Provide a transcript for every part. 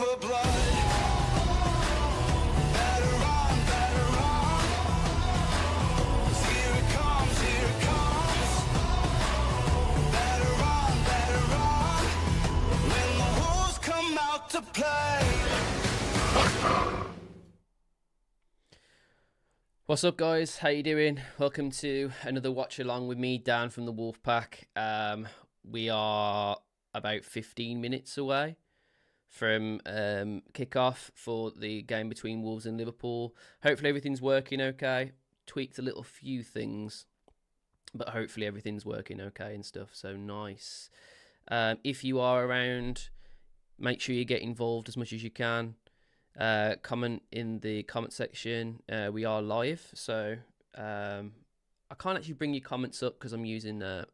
for blood. Better run, better run. 'Cause here it comes, here it comes. Better run when the wolves come out to play. What's up, guys? How you doing? Welcome to another watch along with me, Dan from the Wolfpack. We are about 15 minutes away from kickoff for the game between Wolves and Liverpool. Hopefully everything's working okay. Tweaked a little few things, but hopefully everything's working okay and stuff. So nice. If you are around, make sure you get involved as much as you can. Comment in the comment section. We are live, so I can't actually bring your comments up because I'm using a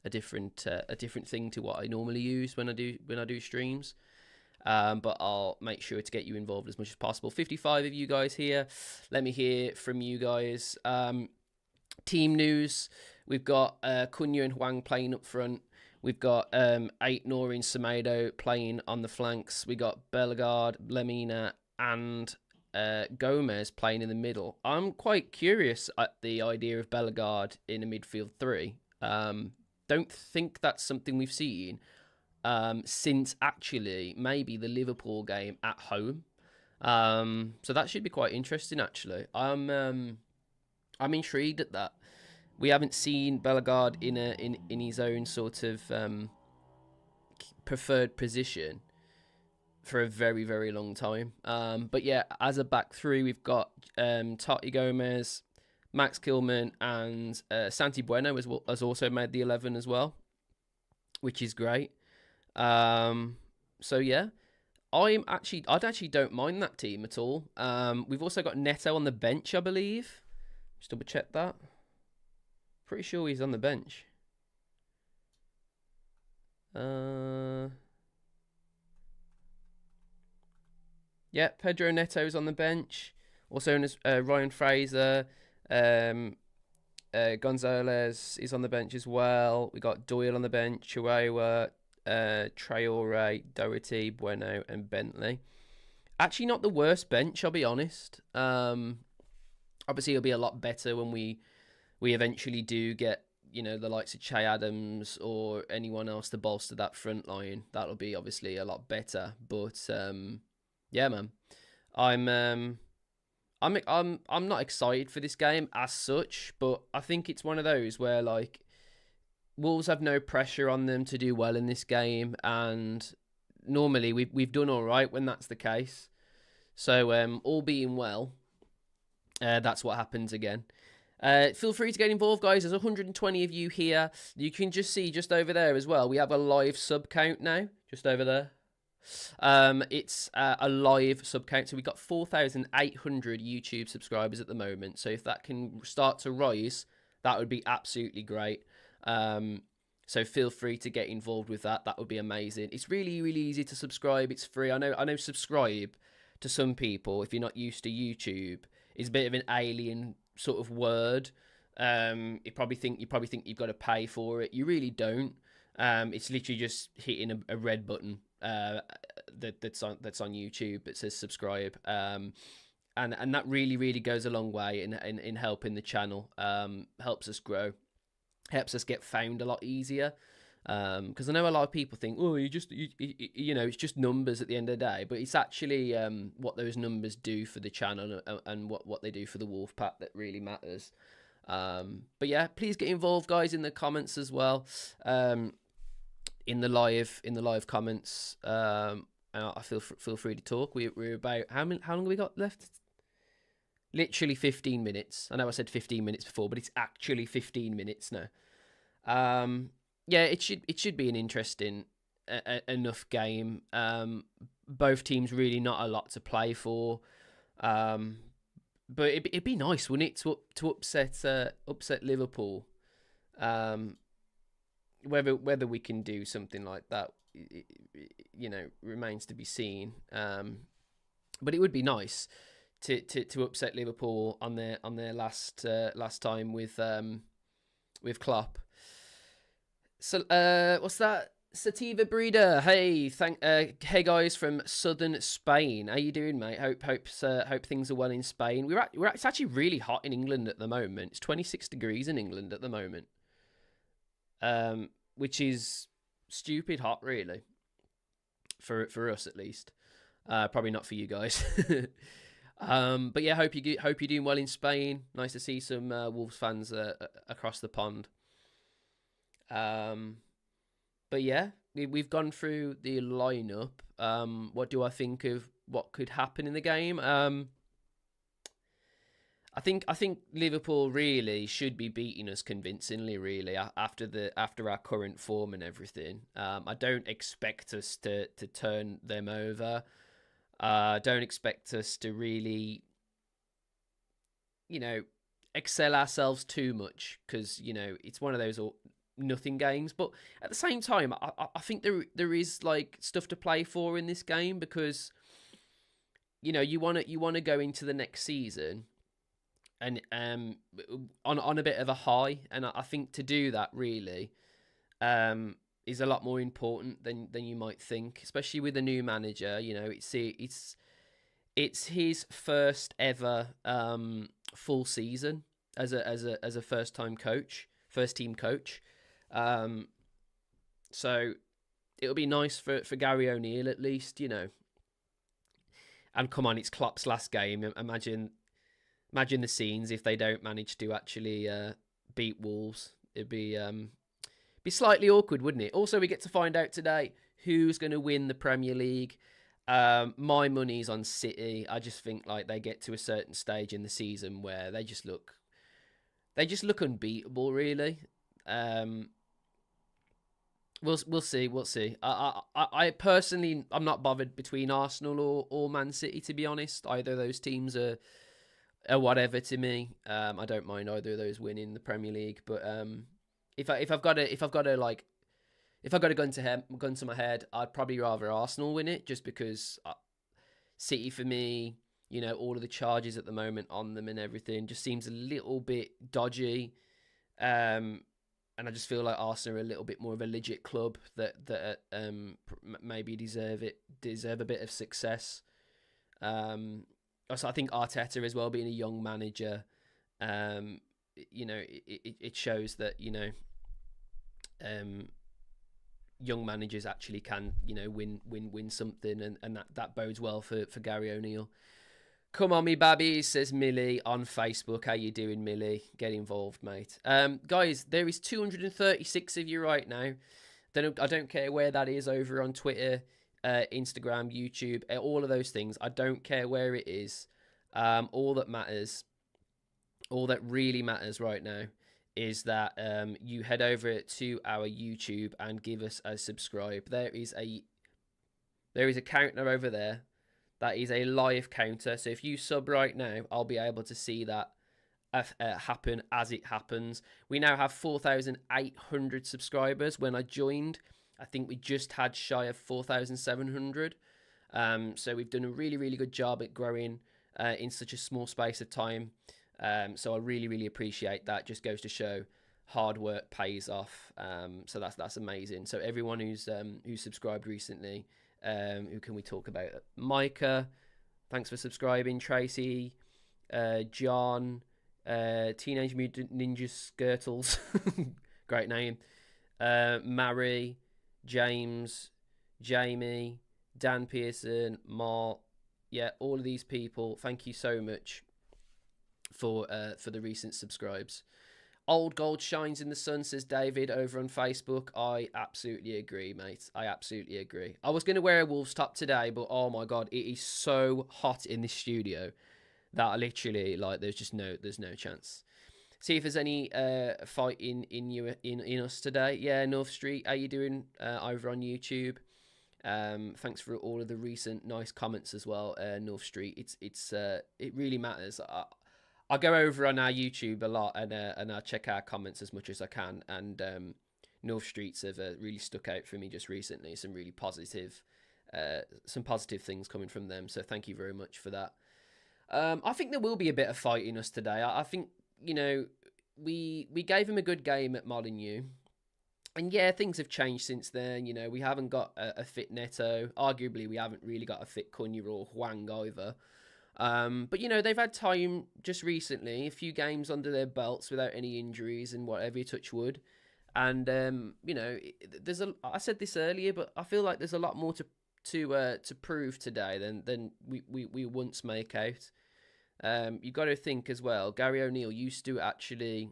different thing to what I normally use when I do streams. But I'll make sure to get you involved as much as possible. 55 of you guys here. Let me hear from you guys. Team news: we've got Thankyou and Huang playing up front. We've got Aitnor and Semedo playing on the flanks. We got Bellegarde, Lemina, and Gomez playing in the middle. I'm quite curious at the idea of Bellegarde in a midfield three. Don't think that's something we've seen since actually maybe the Liverpool game at home. So that should be quite interesting. Actually, I'm intrigued at that. We haven't seen Bellegarde in his own sort of preferred position for a very, very long time. But yeah, as a back three, we've got Tati Gomez, Max Kilman, and Santi Bueno has also made the 11 as well, which is great. So yeah, I actually don't mind that team at all. We've also got Neto on the bench, I believe. Just double check that. Pretty sure he's on the bench. Yeah, Pedro Neto's on the bench. Also known as Ryan Fraser. Gonzalez is on the bench as well. We got Doyle on the bench. Chihuahua, Traore, Doherty, Bueno, and Bentley. Actually, not the worst bench, I'll be honest. Obviously, it'll be a lot better when we eventually do get, the likes of Che Adams or anyone else to bolster that front line. That'll be obviously a lot better. But yeah, man, I'm not excited for this game as such. But I think it's one of those where Wolves have no pressure on them to do well in this game, and normally we've done all right when that's the case. So all being well, that's what happens again. Feel free to get involved, guys. There's 120 of you here. You can just see just over there as well. We have a live sub count now, just over there. It's a live sub count. So we've got 4,800 YouTube subscribers at the moment. So if that can start to rise, that would be absolutely great. So feel free to get involved with that. That would be amazing. It's really, really easy to subscribe. It's free. I know subscribe to some people, if you're not used to YouTube, is a bit of an alien sort of word. You probably think you've got to pay for it. You really don't. It's literally just hitting a red button that's on YouTube that says subscribe. And that really, really goes a long way in helping the channel. Helps us grow, helps us get found a lot easier. Because I know a lot of people think, oh, it's just numbers at the end of the day, but it's actually what those numbers do for the channel and what they do for the Wolfpack that really matters. But yeah, please get involved, guys, in the comments as well. In the live comments. I feel free to talk. We're about how long have we got left? Literally 15 minutes. I know I said 15 minutes before, but it's actually 15 minutes now. Yeah, it should be an interesting enough game. Both teams really not a lot to play for, but it'd be nice, wouldn't it, to upset Liverpool. Whether we can do something like that, remains to be seen. But it would be nice to upset Liverpool on their last time with Klopp. So what's that? Sativa Breeder, hey guys from southern Spain. How you doing, mate? Hope things are well in Spain. It's actually really hot in England at the moment. It's 26 degrees in England at the moment, which is stupid hot, really, for us at least. Probably not for you guys. But yeah, hope you're doing well in Spain. Nice to see some Wolves fans across the pond. But yeah, we've gone through the lineup. What do I think of what could happen in the game? I think Liverpool really should be beating us convincingly. Really, after our current form and everything. I don't expect us to turn them over. Don't expect us to really, excel ourselves too much, because it's one of those nothing games. But at the same time, I think there is like stuff to play for in this game, because you want to go into the next season and on a bit of a high, and I think to do that really is a lot more important than you might think, especially with a new manager. It's his first ever full season as a first team coach. So it'll be nice for Gary O'Neill at least, And come on, it's Klopp's last game. Imagine the scenes if they don't manage to actually beat Wolves. It'd be slightly awkward, wouldn't it? Also, we get to find out today who's going to win the Premier League. My money's on City. I just think like they get to a certain stage in the season where they just look unbeatable, really. We'll see. I personally, I'm not bothered between Arsenal or Man City, to be honest. Either of those teams are whatever to me. I don't mind either of those winning the Premier League. But if I've got a gun to my head, I'd probably rather Arsenal win it, just because City for me, all of the charges at the moment on them and everything just seems a little bit dodgy. And I just feel like Arsenal are a little bit more of a legit club that maybe deserve a bit of success. Also, I think Arteta as well, being a young manager, it shows that young managers actually can win something, and that bodes well for Gary O'Neill. Come on, me babbies, says Millie on Facebook. How you doing, Millie? Get involved, mate. Guys, there is 236 of you right now. I don't care where that is, over on Twitter, Instagram, YouTube, all of those things. I don't care where it is. All that really matters right now is that you head over to our YouTube and give us a subscribe. There is a counter over there. That is a live counter. So if you sub right now, I'll be able to see that happen as it happens. We now have 4,800 subscribers. When I joined, I think we just had shy of 4,700. So we've done a really, really good job at growing in such a small space of time. So I really, really appreciate that. Just goes to show hard work pays off. So that's amazing. So everyone who's subscribed recently. Who can we talk about? Micah, thanks for subscribing. Tracy, John, Teenage Mutant Ninja Skirtles, great name. Mary, James, Jamie, Dan Pearson, Mark. Yeah, all of these people. Thank you so much for the recent subscribes. Old gold shines in the sun, says David over on Facebook. I absolutely agree, mate. I absolutely agree. I was going to wear a Wolves top today, but oh my god, it is so hot in this studio that I literally, like, there's no chance. See if there's any fighting in us today. Yeah, North Street, how you doing over on YouTube? Thanks for all of the recent nice comments as well, North Street. It really matters. I go over on our YouTube a lot, and I check our comments as much as I can. And North Streets have really stuck out for me just recently. Some really positive things coming from them. So thank you very much for that. I think there will be a bit of fight in us today. I think we gave him a good game at Molineux. And yeah, things have changed since then. You know, we haven't got a fit Neto. Arguably, we haven't really got a fit Cunha or Huang either. But you know, they've had time just recently, a few games under their belts without any injuries and whatever. Touch wood. And you know, there's a. I said this earlier, but I feel like there's a lot more to prove today than we once make out. You got to think as well. Gary O'Neill used to actually.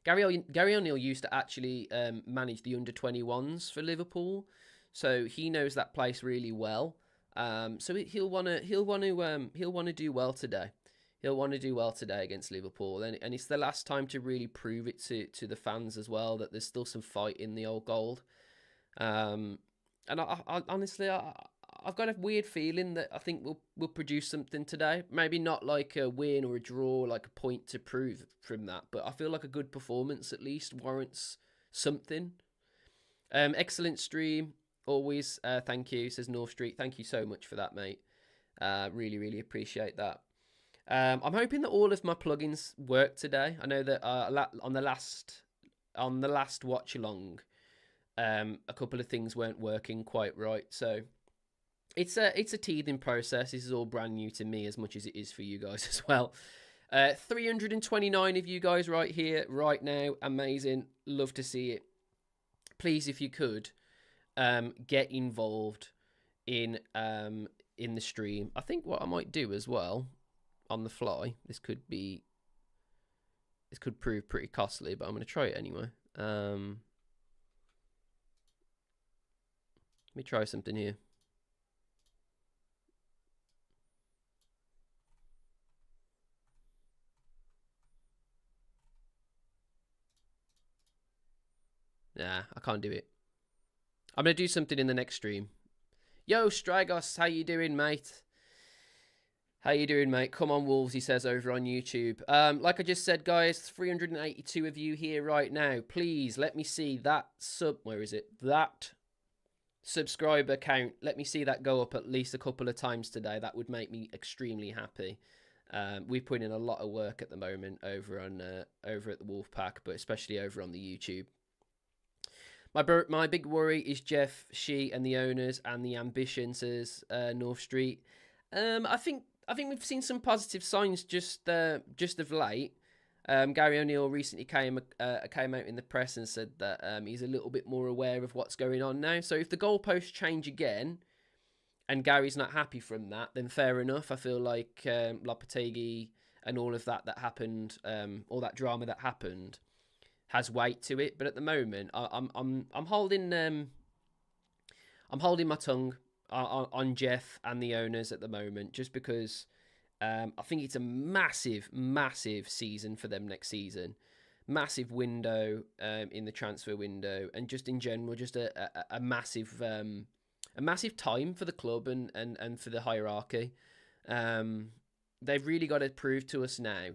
Gary O'Neill used to actually manage the under-21s for Liverpool, so he knows that place really well. So he'll wanna do well today. He'll want to do well today against Liverpool, and it's the last time to really prove it to the fans as well that there's still some fight in the old gold. And I honestly, I've got a weird feeling that I think we'll produce something today. Maybe not like a win or a draw, like a point to prove from that, but I feel like a good performance at least warrants something. Excellent stream, always. Thank you, says North Street. Thank you so much for that, mate. Really, really appreciate that. I'm hoping that all of my plugins work today. I know that on the last watch along, a couple of things weren't working quite right. So it's a teething process. This is all brand new to me as much as it is for you guys as well. 329 of you guys right here, right now. Amazing. Love to see it. Please, if you could, get involved in the stream. I think what I might do as well on the fly. This could prove pretty costly, but I'm going to try it anyway. Let me try something here. Nah, I can't do it. I'm going to do something in the next stream. Yo, Stragos, how you doing, mate? How you doing, mate? Come on, Wolves, he says over on YouTube. Like I just said, guys, 382 of you here right now. Please, let me see that that subscriber count. Let me see that go up at least a couple of times today. That would make me extremely happy. We put in a lot of work at the moment over at the Wolfpack, but especially over on the YouTube. My big worry is Jeff, She, and the owners and the ambition, says North Street. I think we've seen some positive signs just of late. Gary O'Neill recently came out in the press and said that he's a little bit more aware of what's going on now. So if the goalposts change again, and Gary's not happy from that, then fair enough. I feel like Lopetegui and all of that happened, all that drama that happened, has weight to it. But at the moment, I'm holding my tongue on Jeff and the owners at the moment, just because I think it's a massive season for them next season. Massive window in the transfer window, and just in general, just a massive time for the club and for the hierarchy. They've really got to prove to us now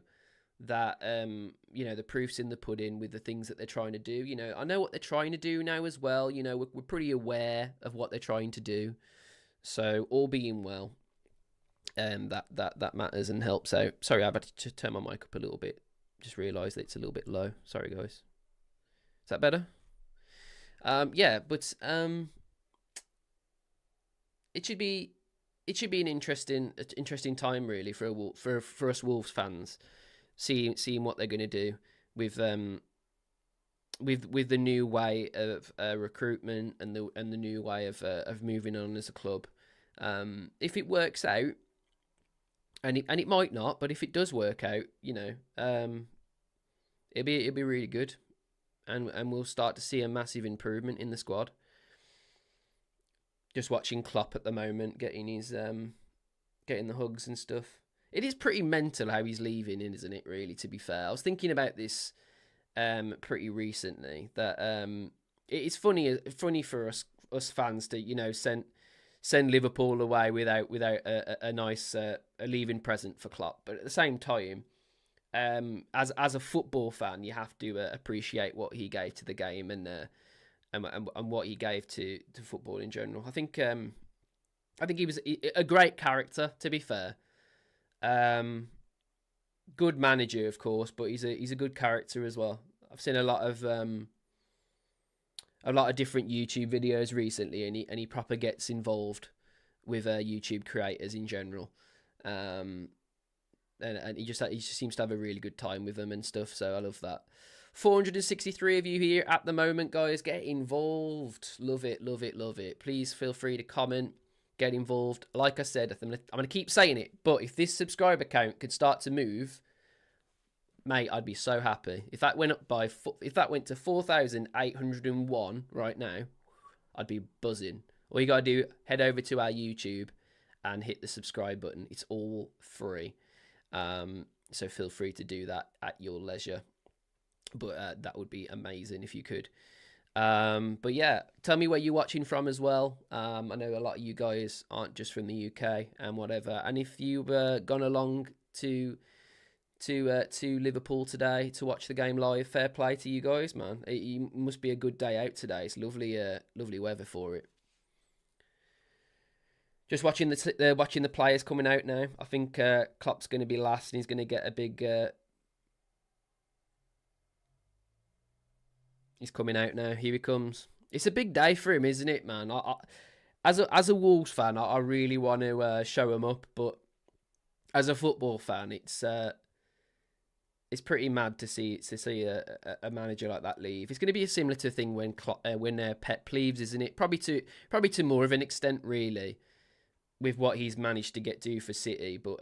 that the proof's in the pudding with the things that they're trying to do. I know what they're trying to do now as well. We're pretty aware of what they're trying to do. So all being well, that matters and helps out. Sorry, I've had to turn my mic up a little bit. Just realised that it's a little bit low. Sorry, guys. Is that better? But it should be an interesting time really for us Wolves fans, seeing what they're going to do with the new way of recruitment and the new way of moving on as a club. If it works out, and it might not, but if it does work out, it'll be really good, and we'll start to see a massive improvement in the squad. Just watching Klopp at the moment, getting the hugs and stuff. It is pretty mental how he's leaving, isn't it? Really, to be fair, I was thinking about this pretty recently, that it is funny for us fans to send Liverpool away without a nice leaving present for Klopp. But at the same time, as a football fan, you have to appreciate what he gave to the game and what he gave to football in general. I think he was a great character, to be fair. Good manager, of course, but he's a good character as well. I've seen a lot of a lot of different YouTube videos recently, and he proper gets involved with YouTube creators in general. Um, and he just seems to have a really good time with them and stuff. So I love that. 463 of you here at the moment, guys. Get involved. Love it, love it, love it. Please feel free to comment. Get involved. Like I said, I'm gonna keep saying it, but if this subscriber count could start to move, mate, I'd be so happy. If that went to 4,801 right now, I'd be buzzing. All you gotta do, head over to our YouTube and hit the subscribe button. It's all free. So feel free to do that at your leisure. But that would be amazing if you could. But yeah, tell me where you're watching from as well. I know a lot of you guys aren't just from the UK and whatever. And if you've gone along to Liverpool today to watch the game live, fair play to you guys, man. It must be a good day out today. It's lovely, lovely weather for it. Just watching the players coming out now. I think Klopp's going to be last, and he's going to get a big. He's coming out now. Here he comes. It's a big day for him, isn't it, man? As a Wolves fan, I really want to show him up, but as a football fan, it's pretty mad to see a manager like that leave. It's going to be a similar to thing when Pep leaves, isn't it? Probably to more of an extent, really, with what he's managed to do for City, but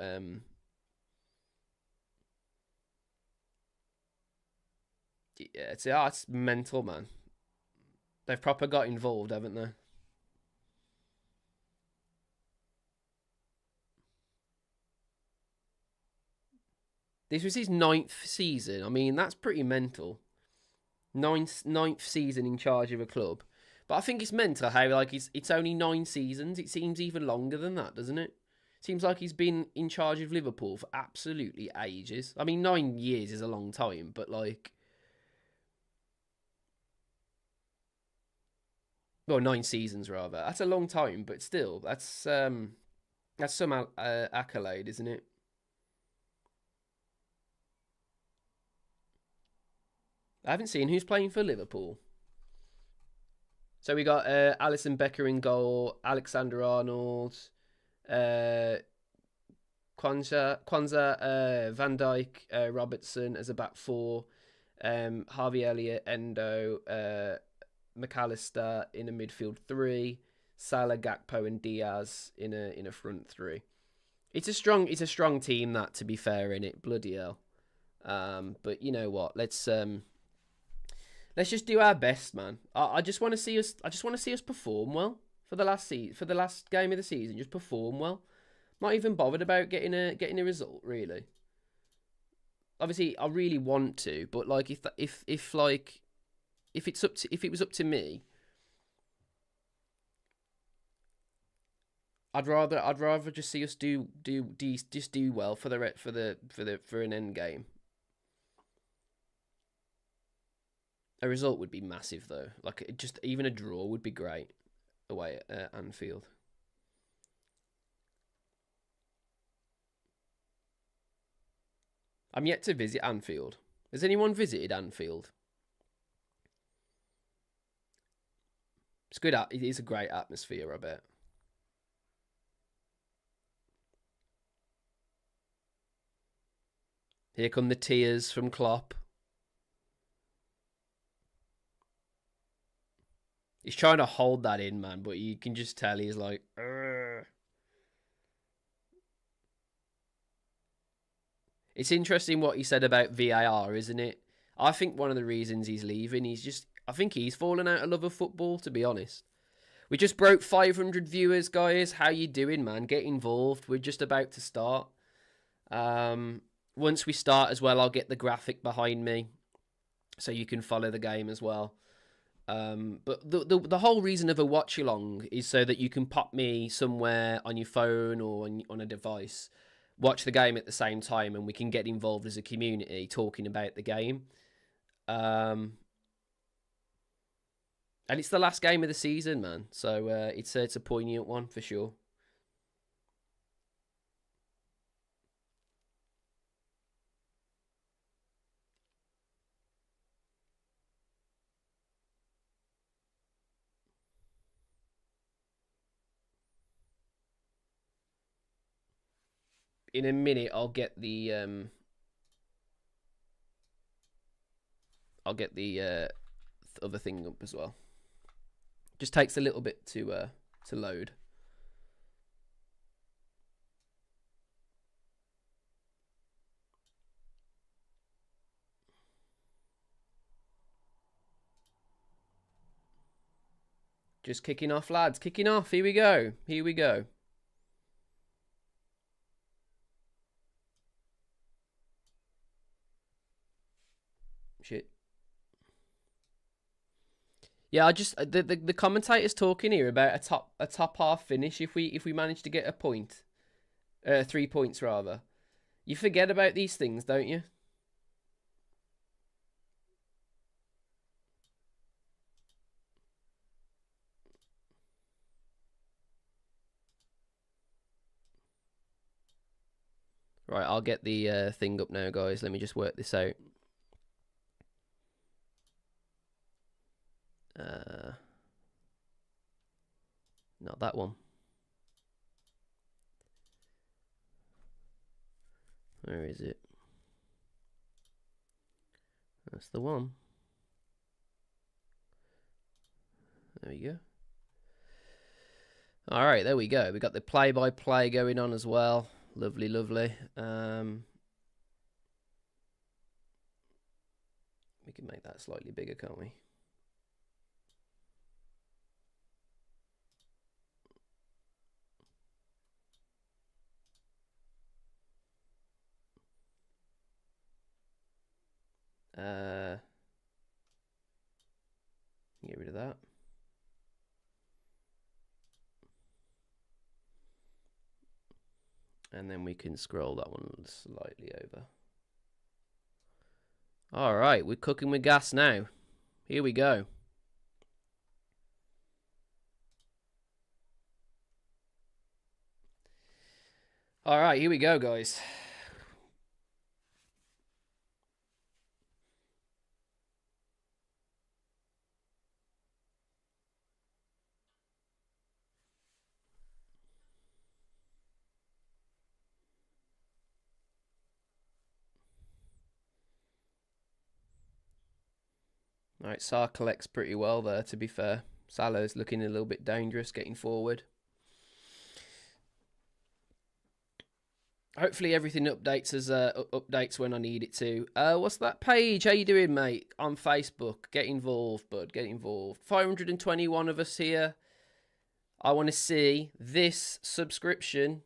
yeah, it's mental, man. They've proper got involved, haven't they? This was his 9th season. I mean, that's pretty mental. Ninth season in charge of a club. But I think it's mental how like it's only 9 seasons. It seems even longer than that, doesn't it? Seems like he's been in charge of Liverpool for absolutely ages. I mean, 9 years is a long time, but like, well, 9 seasons rather. That's a long time, but still, that's some accolade, isn't it? I haven't seen who's playing for Liverpool. So we got Alisson Becker in goal, Alexander Arnold, uh, Kwanzaa, Van Dijk, Robertson as a back four, Harvey Elliott, Endo, McAllister in a midfield three, Salah, Gakpo, and Diaz in a front three. It's a strong team, that, to be fair, in it. Bloody hell. But you know what? Let's just do our best, man. I just want to see us. I just want to see us perform well for the last game of the season. Just perform well. Not even bothered about getting a result, really. Obviously, I really want to, but like if it was up to me, I'd rather just see us do well for an end game. A result would be massive, though. Like, just even a draw would be great away at Anfield. I'm yet to visit Anfield. Has anyone visited Anfield? It's good. It is a great atmosphere, I bet. Here come the tears from Klopp. He's trying to hold that in, man, but you can just tell he's like, "Urgh." It's interesting what he said about VAR, isn't it? I think one of the reasons he's leaving, I think he's fallen out of love of football, to be honest. We just broke 500 viewers, guys. How you doing, man? Get involved. We're just about to start. Once we start as well, I'll get the graphic behind me so you can follow the game as well. But the whole reason of a watch along is so that you can pop me somewhere on your phone or on a device, watch the game at the same time, and we can get involved as a community talking about the game. And it's the last game of the season, man. So it's a poignant one for sure. in a minute I'll get the other thing up as well. Just takes a little bit to load. Just kicking off, lads. Kicking off. Here we go. Here we go. Shit. Yeah, I just the commentators talking here about a top half finish if we manage to get a point, 3 points rather. You forget about these things, don't you? Right, I'll get the thing up now, guys. Let me just work this out. Not that one. Where is it? That's the one. There we go. All right, there we go. We got the play-by-play going on as well. Lovely, lovely. We can make that slightly bigger, can't we? Get rid of that. And then we can scroll that one slightly over. All right, we're cooking with gas now. Here we go. All right, here we go, guys. All right, Sarr collects pretty well there, to be fair. Salah's looking a little bit dangerous, getting forward. Hopefully everything updates as updates when I need it to. What's that page? How you doing, mate? On Facebook. Get involved, bud. Get involved. 521 of us here. I want to see this subscription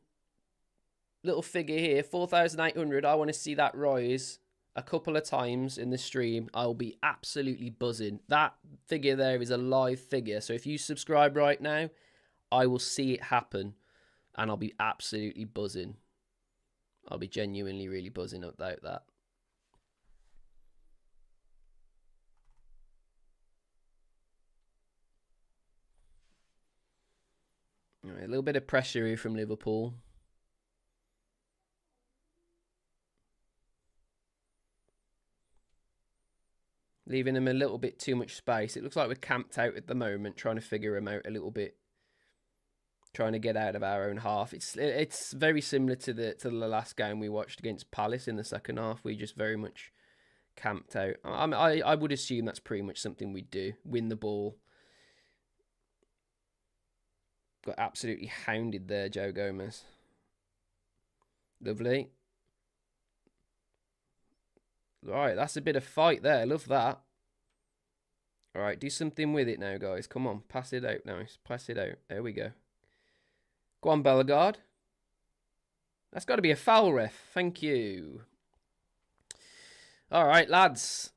little figure here, 4,800. I want to see that rise a couple of times in the stream. I'll be absolutely buzzing. That figure there is a live figure. So if you subscribe right now, I will see it happen. And I'll be absolutely buzzing. I'll be genuinely really buzzing about that. All right, a little bit of pressure here from Liverpool. Leaving them a little bit too much space. It looks like we're camped out at the moment, trying to figure them out a little bit. Trying to get out of our own half. It's very similar to the last game we watched against Palace in the second half. We just very much camped out. I would assume that's pretty much something we do. Win the ball. Got absolutely hounded there, Joe Gomez. Lovely. Right, that's a bit of fight there. Love that. All right, do something with it now, guys. Come on, pass it out now. Pass it out. There we go. Go on, Bellegarde. That's got to be a foul, ref. Thank you. All right, lads.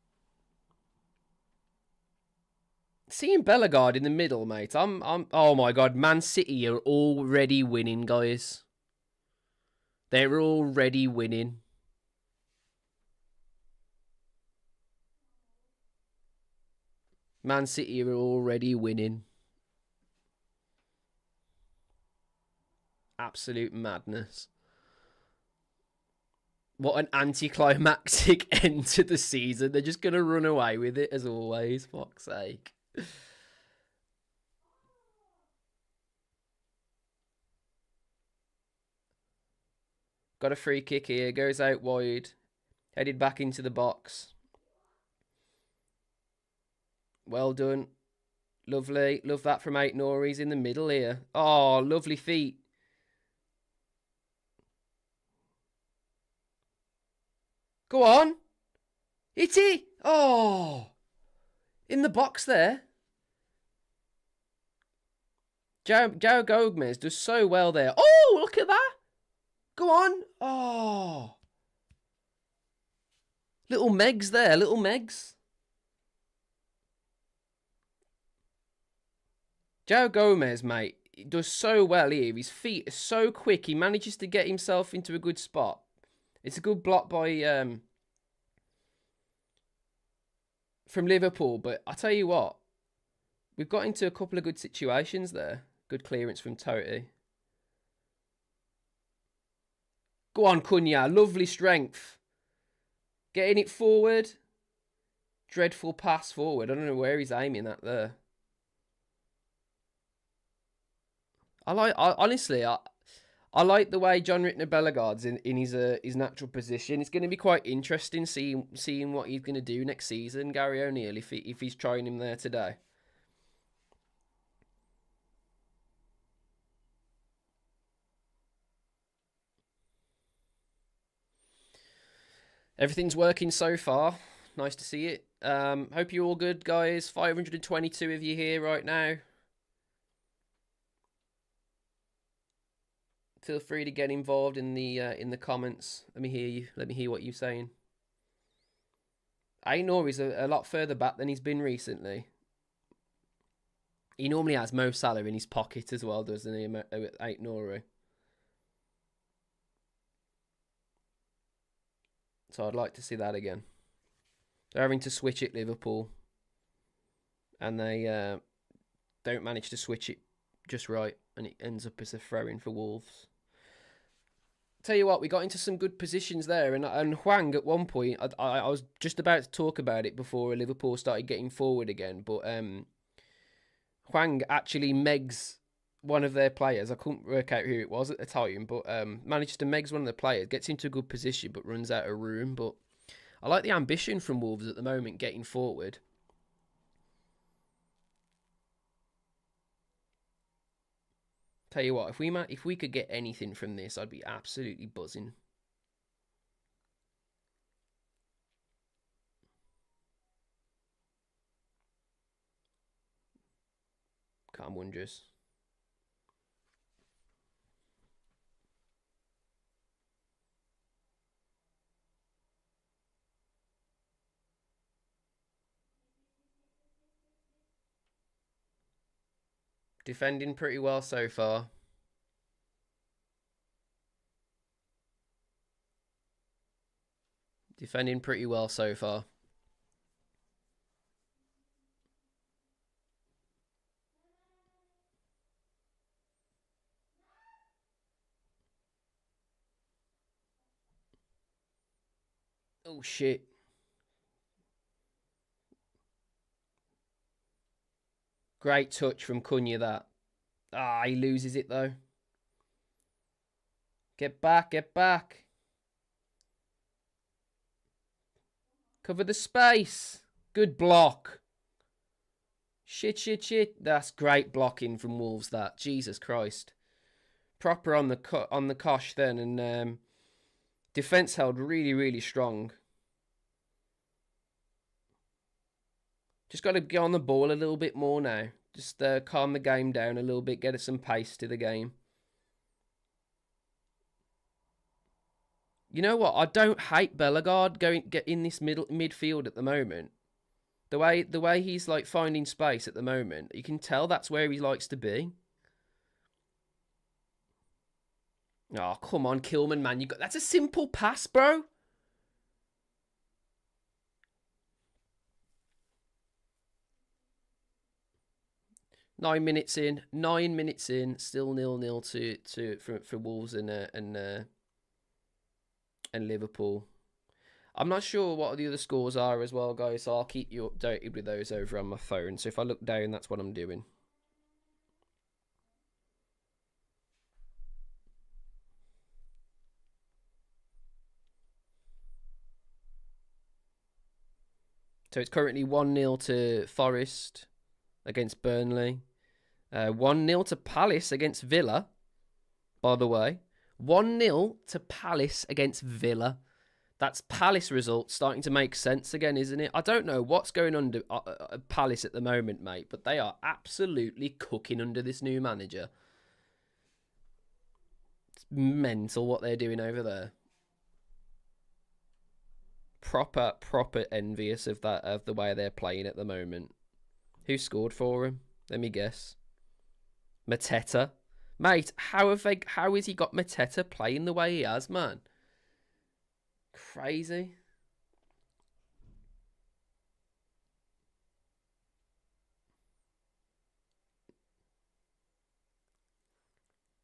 Seeing Bellegarde in the middle, mate. Oh my God, Man City are already winning, guys. They're already winning. Man City are already winning. Absolute madness. What an anticlimactic end to the season. They're just going to run away with it as always. Fuck's sake. Got a free kick here. Goes out wide. Headed back into the box. Well done. Lovely. Love that from Aït-Nouri. He's in the middle here. Oh, lovely feet. Go on. Hit it. Oh. In the box there. João Gomez does so well there. Oh, look at that. Go on. Oh. Little Megs there. Little Megs. João Gomez, mate, he does so well here. His feet are so quick. He manages to get himself into a good spot. It's a good block by from Liverpool. But I tell you what, we've got into a couple of good situations there. Good clearance from Totti. Go on, Cunha. Lovely strength. Getting it forward. Dreadful pass forward. I don't know where he's aiming at there. I like the way John Rittner Bellegarde's in his natural position. It's going to be quite interesting seeing what he's going to do next season, Gary O'Neill, if he's trying him there today. Everything's working so far. Nice to see it. Hope you're all good, guys. 522 of you here right now. Feel free to get involved in the comments. Let me hear you. Let me hear what you're saying. Aït-Nouri's a lot further back than he's been recently. He normally has Mo Salah in his pocket as well, doesn't he, Aït-Nouri? So I'd like to see that again. They're having to switch it, Liverpool. And they don't manage to switch it just right. And it ends up as a throw-in for Wolves. Tell you what, we got into some good positions there. And Hwang, at one point, I was just about to talk about it before Liverpool started getting forward again. But Hwang actually megs one of their players. I couldn't work out who it was at the time, but managed to megs one of the players, gets into a good position, but runs out of room. But I like the ambition from Wolves at the moment, getting forward. Tell you what, if we could get anything from this, I'd be absolutely buzzing. Calm wonders. Defending pretty well so far. Defending pretty well so far. Oh, shit. Great touch from Cunha, that. Ah, he loses it, though. Get back, get back. Cover the space. Good block. Shit. That's great blocking from Wolves, that. Jesus Christ. Proper on the cosh then, and defence held really, really strong. Just got to get on the ball a little bit more now. Just calm the game down a little bit, get some pace to the game. You know what? I don't hate Bellegarde get in this midfield at the moment. The way he's like finding space at the moment, you can tell that's where he likes to be. Oh, come on, Kilman, man. That's a simple pass, bro. Nine minutes in, still 0-0 for Wolves and Liverpool. I'm not sure what the other scores are as well, guys, so I'll keep you updated with those over on my phone. So if I look down, that's what I'm doing. So it's currently 1-0 to Forest against Burnley. 1-0 to Palace against Villa, by the way. 1-0 to Palace against Villa. That's Palace results starting to make sense again, isn't it? I don't know what's going on at Palace at the moment, mate, but they are absolutely cooking under this new manager. It's mental what they're doing over there. Proper envious of the way they're playing at the moment. Who scored for him? Let me guess. Mateta. Mate, how has he got Mateta playing the way he has, man? Crazy.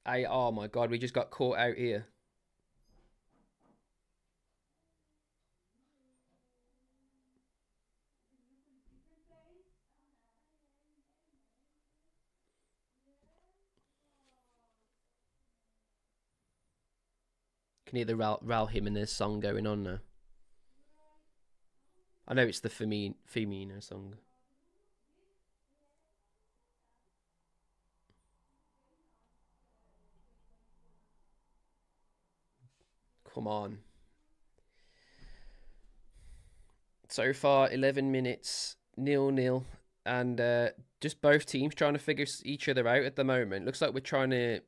Oh my god, we just got caught out here. Can hear the Raul Jimenez song going on now. I know it's the Firmino song. Come on. So far, 11 minutes, 0-0, and just both teams trying to figure each other out at the moment. Looks like we're trying to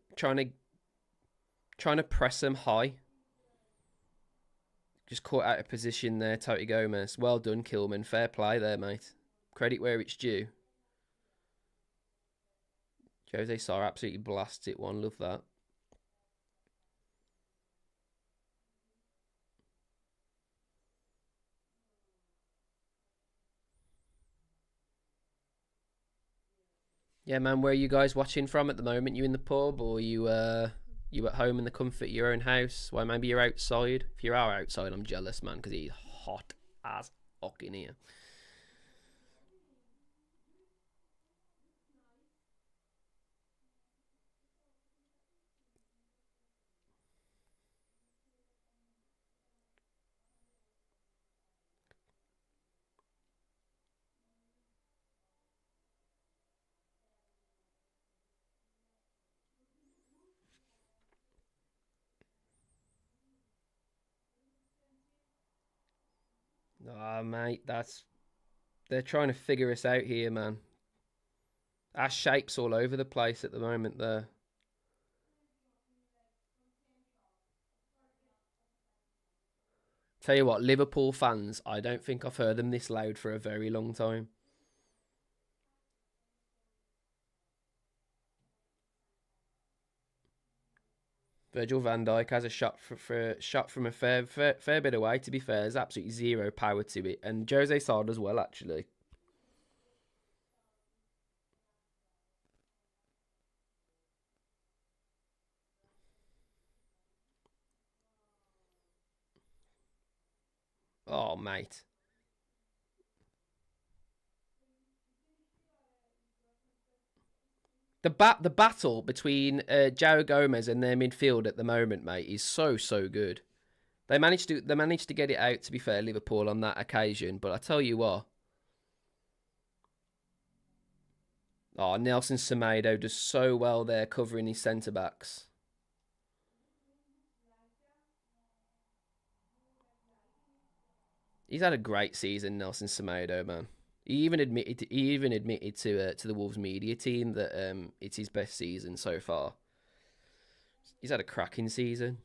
press them high. Just caught out of position there, Toti Gomez. Well done, Kilman. Fair play there, mate. Credit where it's due. Jose Sarr absolutely blasts it one. Love that. Yeah, man, where are you guys watching from at the moment? You in the pub or you at home in the comfort of your own house? Well, maybe you're outside. If you are outside, I'm jealous, man, because it's hot as fuck in here. Ah, mate, they're trying to figure us out here, man. Our shape's all over the place at the moment there. Tell you what, Liverpool fans, I don't think I've heard them this loud for a very long time. Virgil van Dijk has a shot shot from a fair bit away. To be fair, there's absolutely zero power to it, and Jose Sarr as well, actually. Oh, mate. The battle between João Gomez and their midfield at the moment, mate, is so good. They managed to get it out. To be fair, Liverpool on that occasion, but I tell you what, oh, Nelson Semedo does so well there covering his centre backs. He's had a great season, Nelson Semedo, man. He even admitted to the Wolves media team that it's his best season so far. He's had a cracking season.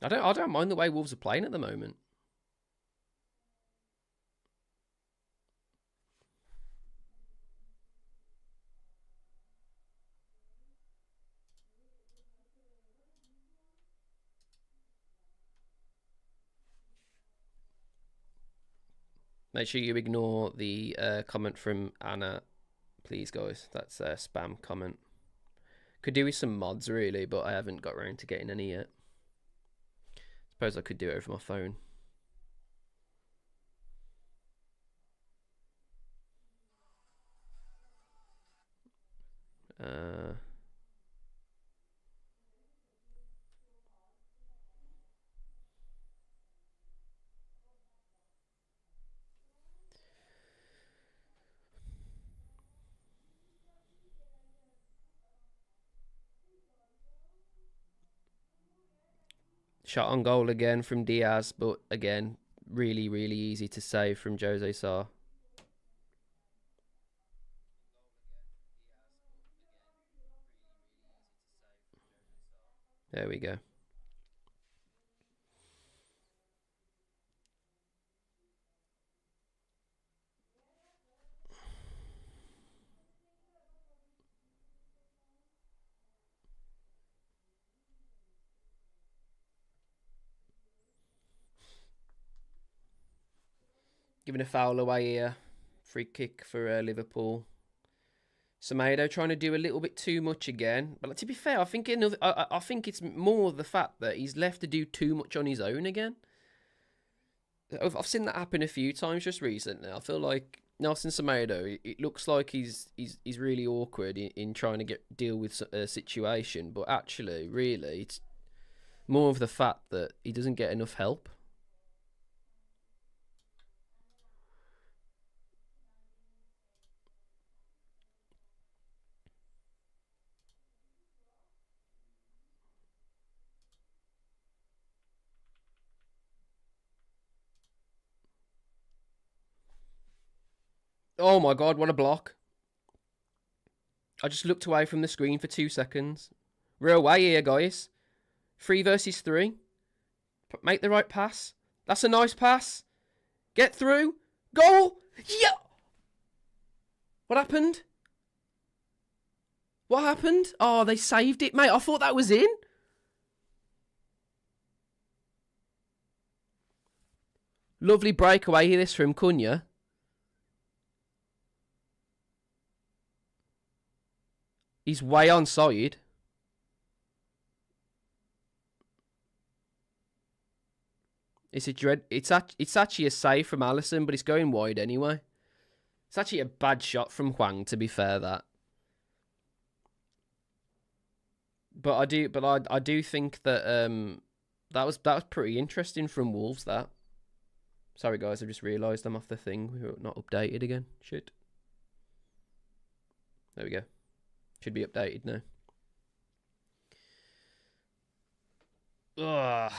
I don't mind the way Wolves are playing at the moment. Make sure you ignore the comment from Anna, please, guys. That's a spam comment. Could do with some mods, really, but I haven't got around to getting any yet. Suppose I could do it over my phone. Shot on goal again from Diaz, but again, really, really easy to save from Jose Sarr. There we go. Giving a foul away here. Free kick for Liverpool. Semedo trying to do a little bit too much again. But to be fair, I think I think it's more the fact that he's left to do too much on his own again. I've seen that happen a few times just recently. I feel like Nelson Semedo, it looks like he's really awkward in trying to deal with a situation. But actually, really, it's more of the fact that he doesn't get enough help. Oh my god, what a block. I just looked away from the screen for 2 seconds. We're away here, guys. 3 versus 3. Make the right pass. That's a nice pass. Get through. Goal. Yeah. What happened? What happened? Oh, they saved it, mate. I thought that was in. Lovely breakaway here, this from Cunha. He's way onside. It's actually a save from Alisson, but it's going wide anyway. It's actually a bad shot from Hwang, to be fair. But I do think that that was pretty interesting from Wolves. That. Sorry guys, I just realised I'm off the thing. We're not updated again. Shit. There we go. Should be updated now. Ugh.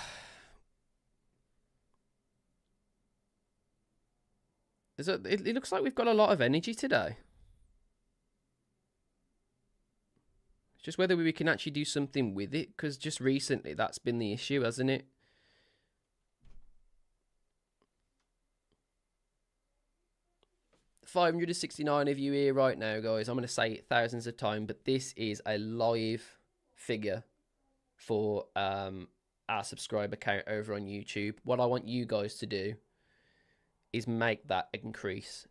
It looks like we've got a lot of energy today. It's just whether we can actually do something with it, because just recently that's been the issue, hasn't it? $569 of you here right now, guys. I'm going to say it thousands of times, but this is a live figure for our subscriber count over on YouTube. What I want you guys to do is make that increase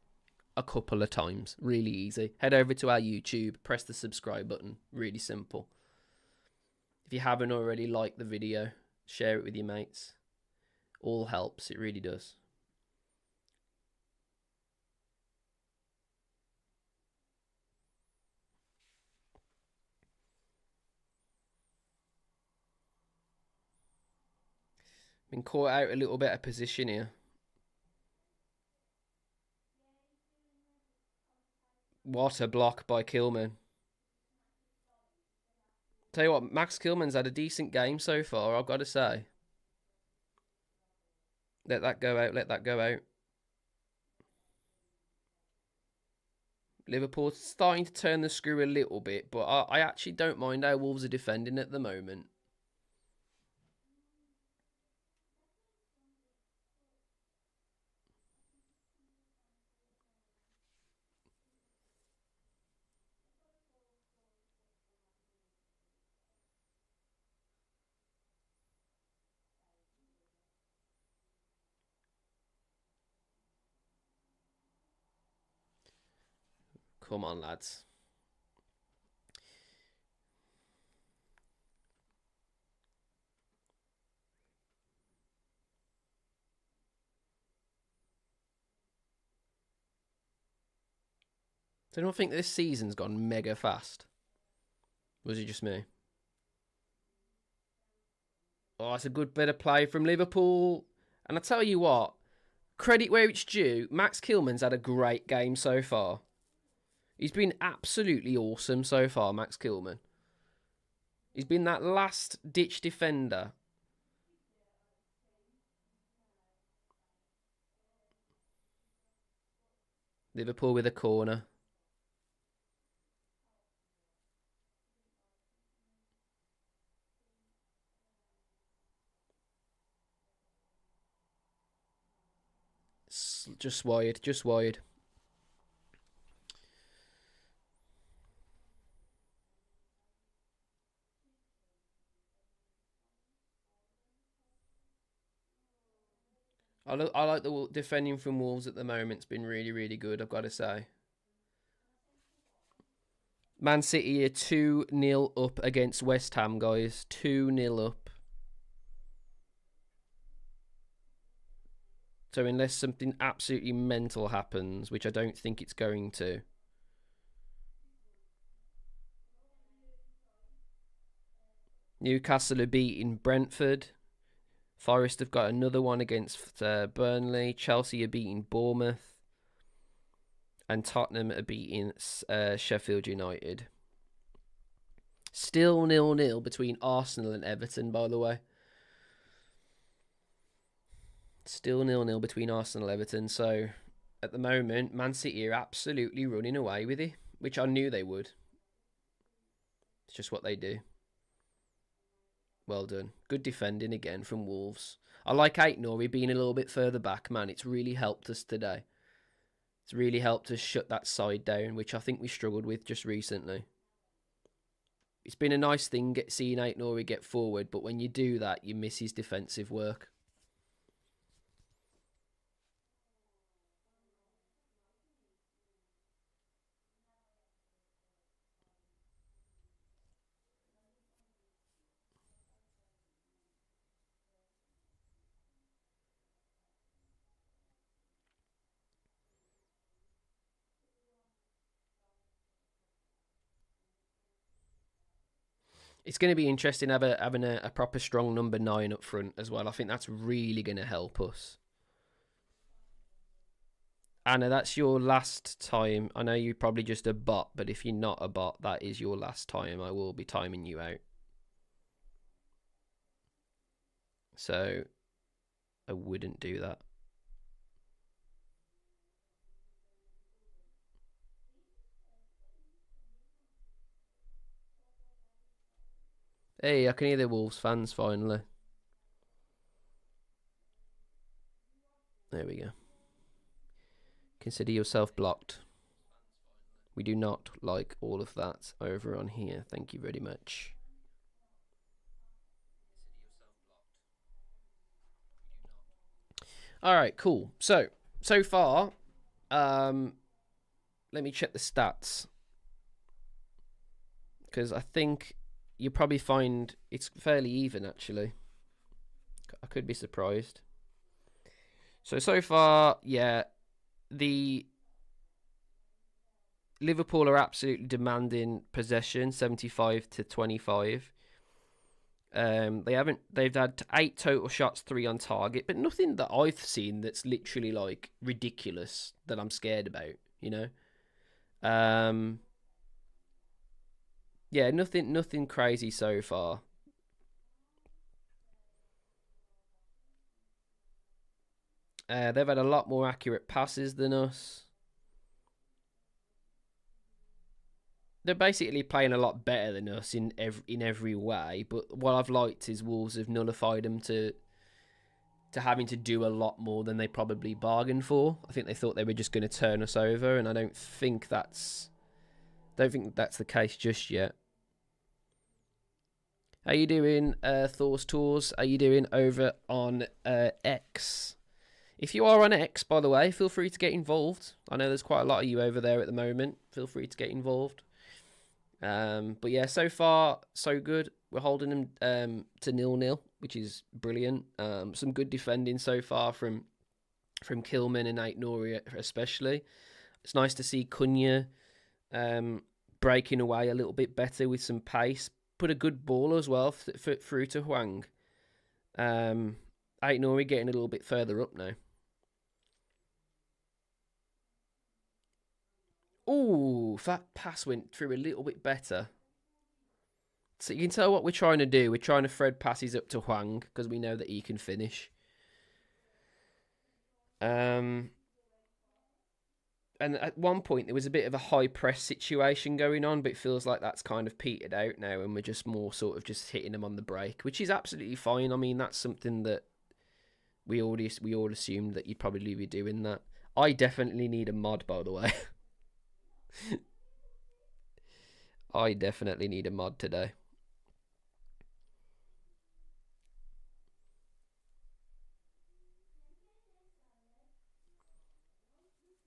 a couple of times. Really easy. Head over to our YouTube, press the subscribe button. Really simple. If you haven't already, like the video, share it with your mates. All helps. It really does. Been caught out a little bit of position here. What a block by Kilman. Tell you what, Max Kilman's had a decent game so far, I've got to say. Let that go out, let that go out. Liverpool's starting to turn the screw a little bit, but I actually don't mind how Wolves are defending at the moment. Come on, lads. So I don't think this season's gone mega fast. Was it just me? Oh, it's a good bit of play from Liverpool. And I tell you what, credit where it's due, Max Kilman's had a great game so far. He's been absolutely awesome so far, Max Kilman. He's been that last-ditch defender Liverpool with a corner. Just wide, just wide. I like the defending from Wolves at the moment. It's been really, really good, I've got to say. Man City are 2-0 up against West Ham, guys. 2-0 up. So unless something absolutely mental happens, which I don't think it's going to. Newcastle are beating Brentford. Forest have got another one against Burnley. Chelsea are beating Bournemouth. And Tottenham are beating Sheffield United. Still 0-0 between Arsenal and Everton, by the way. Still 0-0 between Arsenal and Everton. So, at the moment, Man City are absolutely running away with it, which I knew they would. It's just what they do. Well done. Good defending again from Wolves. I like Aït-Nouri being a little bit further back, man. It's really helped us today. It's really helped us shut that side down, which I think we struggled with just recently. It's been a nice thing seeing Aït-Nouri get forward, but when you do that, you miss his defensive work. It's going to be interesting having a proper strong number 9 up front as well. I think that's really going to help us. Anna, that's your last time. I know you're probably just a bot, but if you're not a bot, that is your last time. I will be timing you out. So, I wouldn't do that. Hey, I can hear the Wolves fans finally. There we go. Consider yourself blocked. We do not like all of that over on here. Thank you very much. All right, cool. So far, let me check the stats. Because I think you'll probably find it's fairly even, actually. I could be surprised. So far, yeah, the Liverpool are absolutely demanding possession, 75-25. They've had 8 total shots, 3 on target, but nothing that I've seen that's literally like ridiculous that I'm scared about, you know? Yeah, nothing crazy so far. They've had a lot more accurate passes than us. They're basically playing a lot better than us in every way. But what I've liked is Wolves have nullified them to having to do a lot more than they probably bargained for. I think they thought they were just going to turn us over, and I don't think that's the case just yet. How you doing, Thor's Tours? How you doing over on X? If you are on X, by the way, feel free to get involved. I know there's quite a lot of you over there at the moment. Feel free to get involved. But yeah, so far, so good. We're holding them to 0-0, which is brilliant. Some good defending so far from Kilman and Aït-Nouri especially. It's nice to see Cunha breaking away a little bit better with some pace. Put a good ball as well through to Hwang. Aït-Nouri getting a little bit further up now. Ooh, that pass went through a little bit better. So you can tell what we're trying to do. We're trying to thread passes up to Hwang because we know that he can finish. And at one point there was a bit of a high press situation going on, but it feels like that's kind of petered out now, and we're just more sort of just hitting them on the break, which is absolutely fine. I mean, that's something that we all assumed that you'd probably be doing that. I definitely need a mod, by the way. I definitely need a mod today.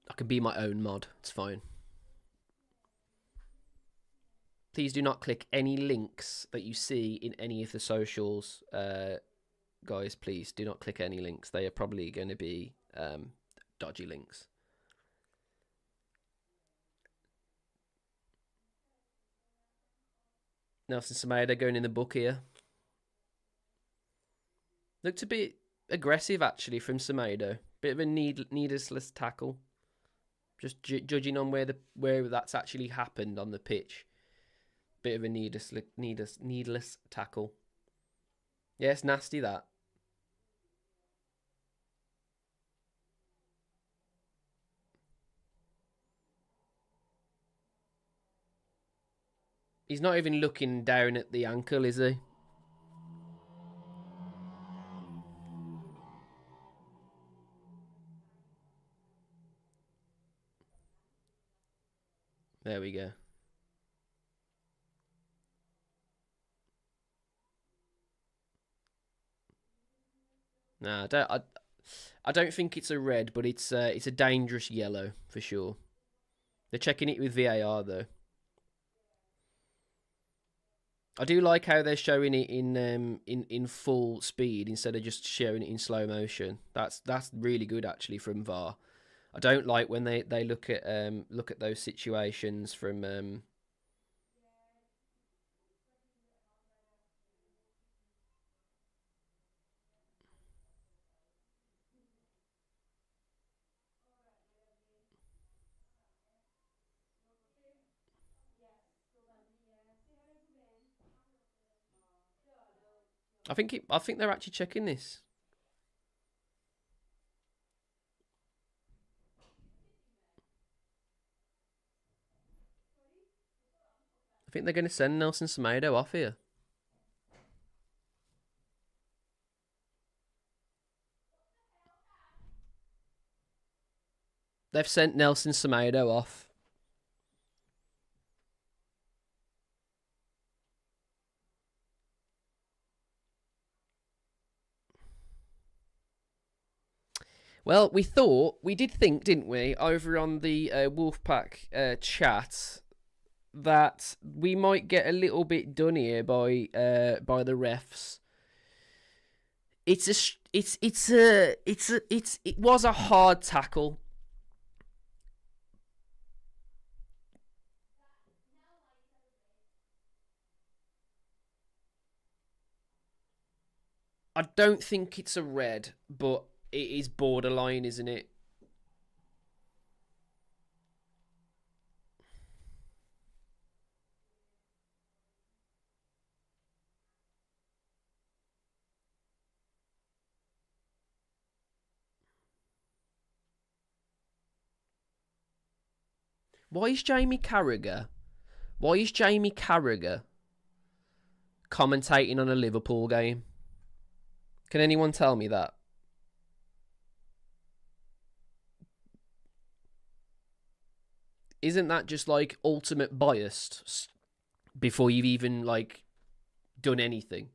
I can be my own mod. It's fine. Please do not click any links that you see in any of the socials. Guys, please do not click any links. They are probably going to be dodgy links. Nelson Semedo going in the book here. Looked a bit aggressive, actually, from Semedo. Bit of a needless tackle. Just judging on where that's actually happened on the pitch. Bit of a needless tackle. Yeah, it's nasty, that. He's not even looking down at the ankle, is he? There we go. Nah, I don't think it's a red, but it's a dangerous yellow for sure. They're checking it with VAR though. I do like how they're showing it in full speed instead of just showing it in slow motion. That's really good actually from VAR. I don't like when they look at those situations from I think they're actually checking this. I think they're going to send Nelson Semedo off here. They've sent Nelson Semedo off. Well, we did think, didn't we, over on the Wolfpack chat, that we might get a little bit done here by the refs. It was a hard tackle. I don't think it's a red, but it is borderline, isn't it? Why is Jamie Carragher commentating on a Liverpool game? Can anyone tell me that? Isn't that just like ultimate biased before you've even like done anything?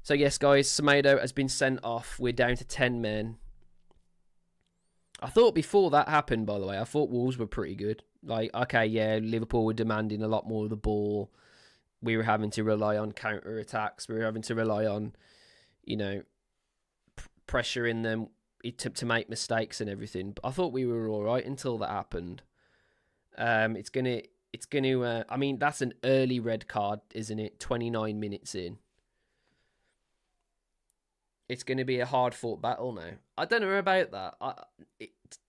So yes, guys, Semedo has been sent off. We're down to 10 men. I thought before that happened, by the way, I thought Wolves were pretty good. Like, okay, yeah, Liverpool were demanding a lot more of the ball. We were having to rely on counter-attacks. We were having to rely on, pressuring them to make mistakes and everything. But I thought we were all right until that happened. It's gonna. I mean, that's an early red card, isn't it? 29 minutes in. It's going to be a hard-fought battle now. I don't know about that.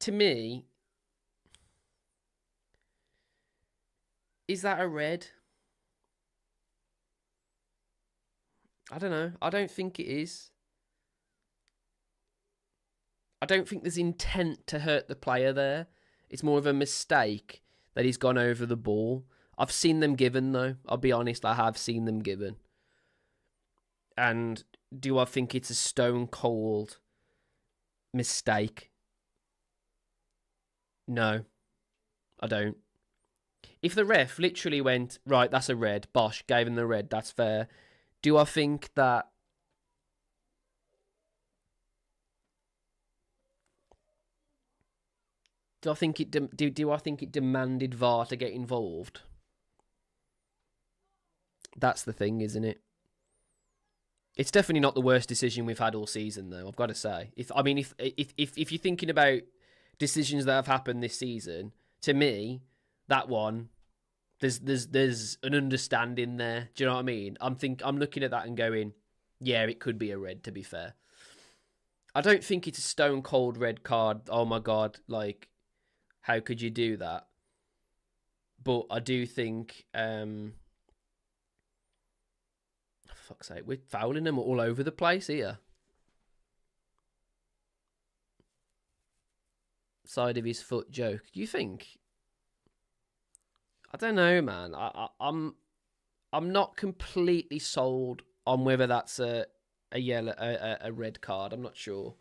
To me, is that a red? I don't know. I don't think it is. I don't think there's intent to hurt the player there. It's more of a mistake that he's gone over the ball. I've seen them given, though. I'll be honest, I have seen them given. And do I think it's a stone cold mistake? No, I don't. If the ref literally went, right, that's a red, Bosh, gave him the red, that's fair. Do I think that... Do I think it demanded VAR to get involved? That's the thing, isn't it? It's definitely not the worst decision we've had all season, though. I've got to say. If you're thinking about decisions that have happened this season, to me, that one, there's an understanding there. Do you know what I mean? I'm looking at that and going, yeah, it could be a red. To be fair, I don't think it's a stone cold red card. Oh my god, like, how could you do that? But I do think, for fuck's sake, we're fouling them all over the place here. Side of his foot joke. Do you think? I don't know, man. I'm not completely sold on whether that's a red card. I'm not sure.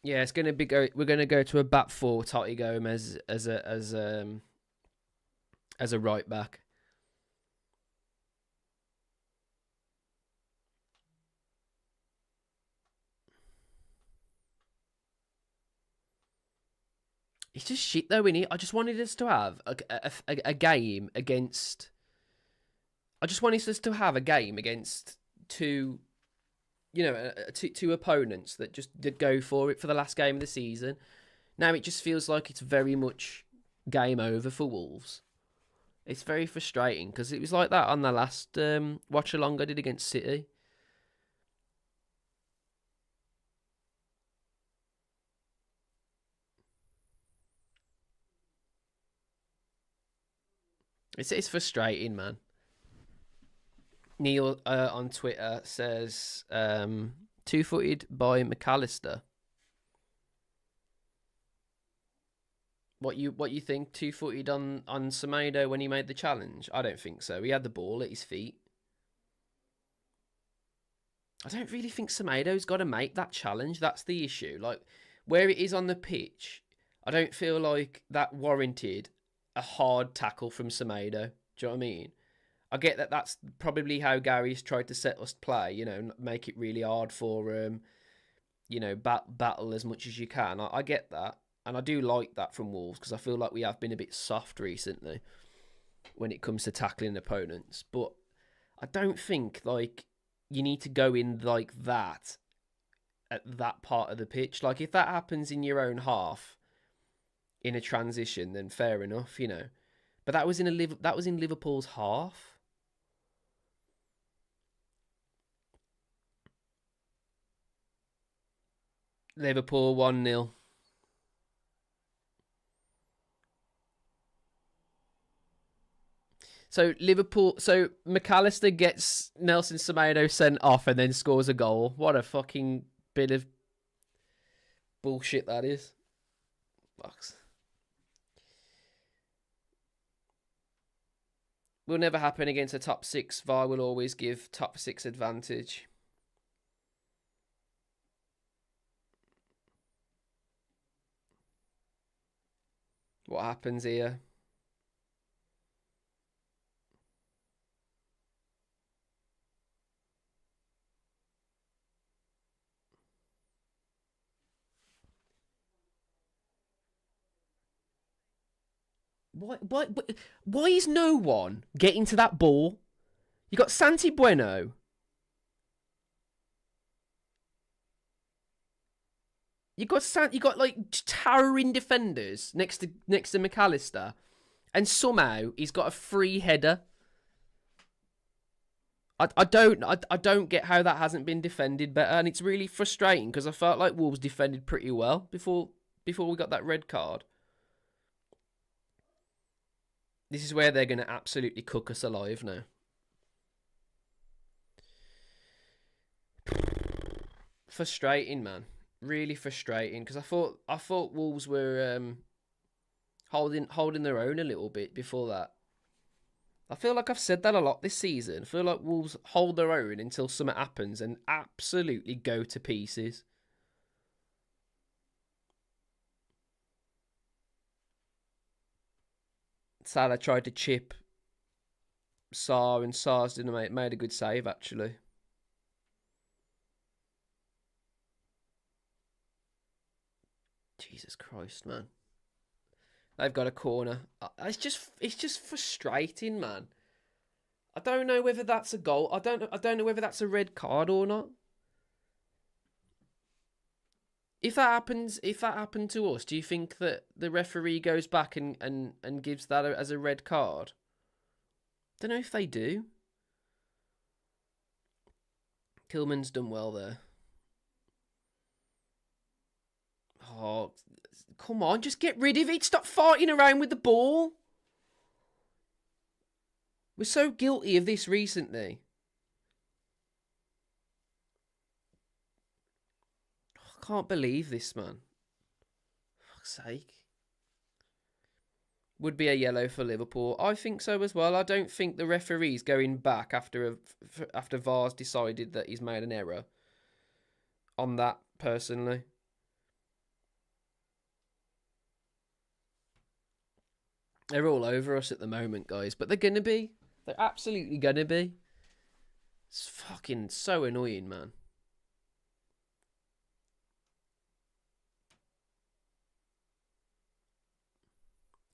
Yeah, it's gonna be we're gonna go to a back four, Totti Gomez as a right back. It's just shit though, innit? I just wanted us to have a game against. I just wanted us to have a game against two, two opponents that just did go for it for the last game of the season. Now it just feels like it's very much game over for Wolves. It's very frustrating because it was like that on the last watch along I did against City. It's frustrating, man. Neil on Twitter says two-footed by McAllister. What you think? Two-footed on Semedo when he made the challenge? I don't think so. He had the ball at his feet. I don't really think Semedo's got to make that challenge. That's the issue. Like, where it is on the pitch, I don't feel like that warranted a hard tackle from Semedo. Do you know what I mean? I get that that's probably how Gary's tried to set us play, make it really hard for battle as much as you can. I get that. And I do like that from Wolves because I feel like we have been a bit soft recently when it comes to tackling opponents. But I don't think, like, you need to go in like that at that part of the pitch. Like, if that happens in your own half in a transition, then fair enough, But that was in Liverpool's half. Liverpool 1-0. So McAllister gets Nelson Semedo sent off and then scores a goal. What a fucking bit of bullshit that is. Fucks. Will never happen against a top six. VAR will always give top six advantage. What happens here? Why is no one getting to that ball? You got Santi Bueno. You got like towering defenders next to McAllister, and somehow he's got a free header. I don't get how that hasn't been defended better, and it's really frustrating because I felt like Wolves defended pretty well before we got that red card. This is where they're going to absolutely cook us alive now. Frustrating, man. Really frustrating because I thought Wolves were holding their own a little bit before that. I feel like I've said that a lot this season. I feel like Wolves hold their own until something happens and absolutely go to pieces. Salah tried to chip Sarr, and Sarr's didn't made a good save actually. Jesus Christ, man. They've got a corner. It's just frustrating, man. I don't know whether that's a goal. I don't know whether that's a red card or not. If that happened to us, do you think that the referee goes back and gives that as a red card? Don't know if they do. Tillman's done well there. Oh, come on, just get rid of it. Stop fighting around with the ball. We're so guilty of this recently. I can't believe this, man. For fuck's sake. Would be a yellow for Liverpool. I think so as well. I don't think the referee's going back after VAR's decided that he's made an error on that, personally. They're all over us at the moment, guys. But they're going to be. They're absolutely going to be. It's fucking so annoying, man.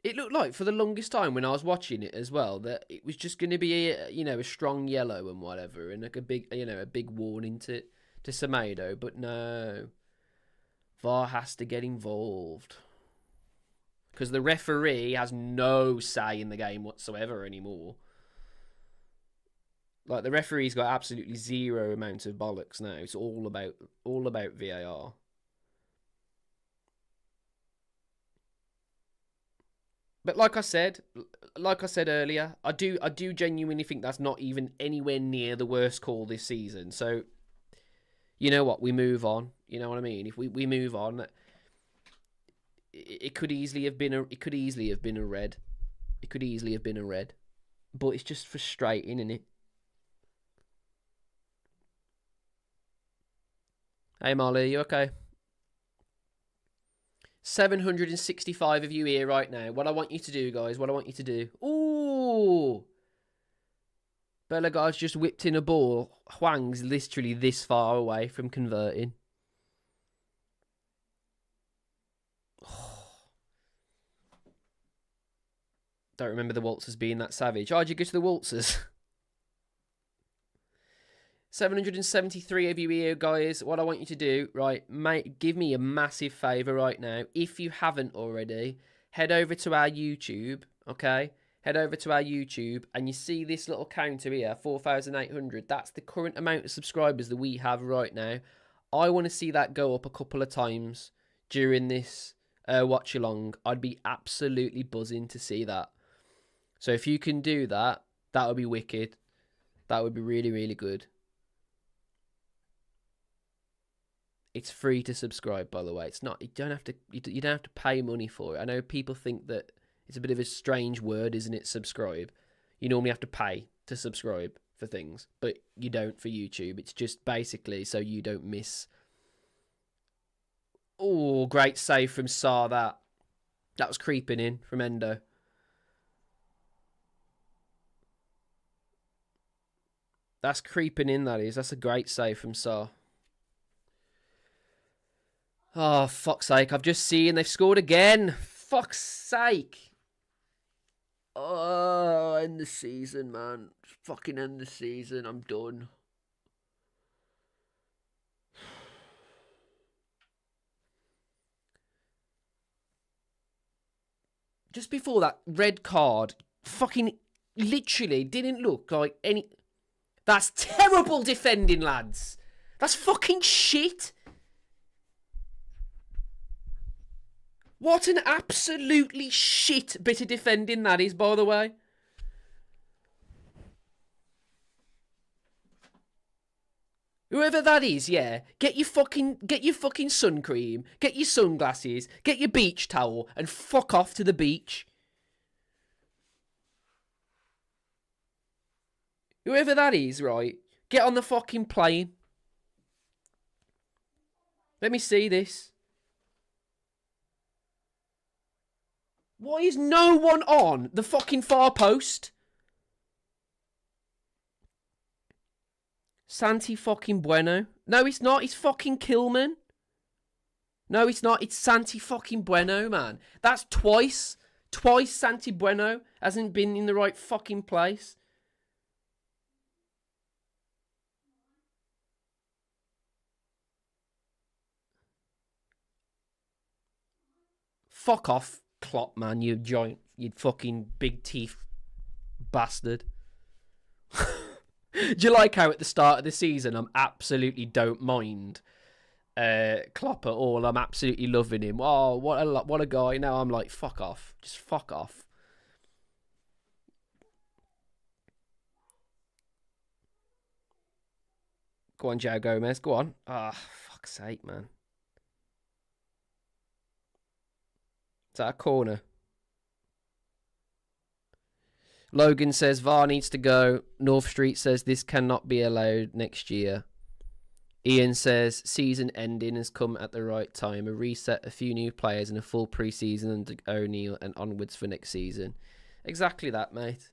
It looked like for the longest time when I was watching it as well that it was just going to be a strong yellow and whatever, and like a big warning to Semedo, but no, VAR has to get involved because the referee has no say in the game whatsoever anymore. Like the referee's got absolutely zero amount of bollocks now. It's all about VAR. But like I said earlier, I do genuinely think that's not even anywhere near the worst call this season. So, you know what? We move on. You know what I mean? If we move on, it could easily have been a red. It could easily have been a red, but it's just frustrating, isn't it? Hey Molly, you okay? 765 of you here right now. What I want you to do, guys, Ooh! Bellegarde's just whipped in a ball. Hwang's literally this far away from converting. Don't remember the waltzers being that savage. How'd you go to the waltzers? 773 of you here, guys. What I want you to do, right, mate, give me a massive favour right now. If you haven't already, head over to our YouTube, okay? Head over to our YouTube, and you see this little counter here, 4,800. That's the current amount of subscribers that we have right now. I want to see that go up a couple of times during this watch-along. I'd be absolutely buzzing to see that. So if you can do that, that would be wicked. That would be really, really good. It's free to subscribe, by the way. It's not. You don't have to pay money for it. I know people think that it's a bit of a strange word, isn't it? Subscribe. You normally have to pay to subscribe for things, but you don't for YouTube. It's just basically so you don't miss. Oh, great save from Sarr. That was creeping in from Endo. That's creeping in. That is. That's a great save from Sarr. Oh, fuck's sake. I've just seen they've scored again. Fuck's sake. Oh, end the season, man. Just fucking end the season. I'm done. Just before that red card, fucking literally didn't look like any... That's terrible defending, lads. That's fucking shit. What an absolutely shit bit of defending that is, by the way. Whoever that is, yeah, get your fucking sun cream, get your sunglasses, get your beach towel, and fuck off to the beach. Whoever that is, right, get on the fucking plane. Let me see this. Why is no one on the fucking far post? Santi fucking Bueno. No, it's not. It's fucking Kilman. No, it's not. It's Santi fucking Bueno, man. That's twice. Twice Santi Bueno hasn't been in the right fucking place. Fuck off, Klopp, man. You giant, you fucking big teeth bastard. Do you like how at the start of the season I'm absolutely don't mind Klopp at all? I'm absolutely loving him. Oh, what a guy. Now I'm like, fuck off. Just fuck off. Go on, Joe Gomez. Go on. Ah, fuck's sake, man. Is that a corner? Logan says VAR needs to go. North Street says this cannot be allowed next year. Ian says season ending has come at the right time. A reset, a few new players, and a full pre-season under O'Neill and onwards for next season. Exactly that, mate.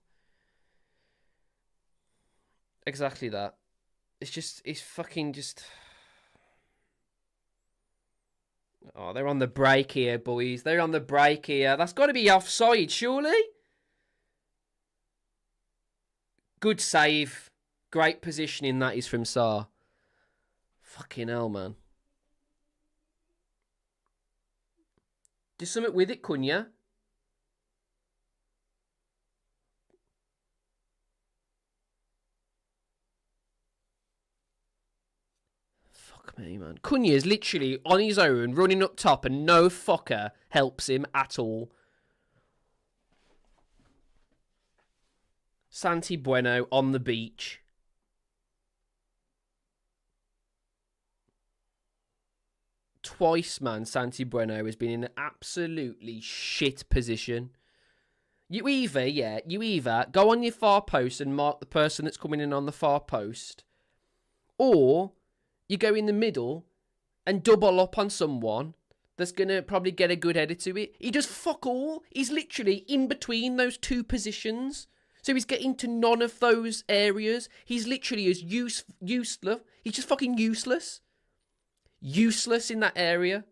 Exactly that. It's fucking just... Oh, they're on the break here, boys. They're on the break here. That's got to be offside, surely? Good save. Great positioning that is from Sarr. Fucking hell, man. Do something with it, couldn't ya? Fuck me, man. Cunha's literally on his own, running up top, and no fucker helps him at all. Santi Bueno on the beach. Twice, man, Santi Bueno has been in an absolutely shit position. You either go on your far post and mark the person that's coming in on the far post, or you go in the middle and double up on someone that's going to probably get a good header to it. He does fuck all. He's literally in between those two positions. So he's getting to none of those areas. He's literally as useless. He's just fucking useless. Useless in that area.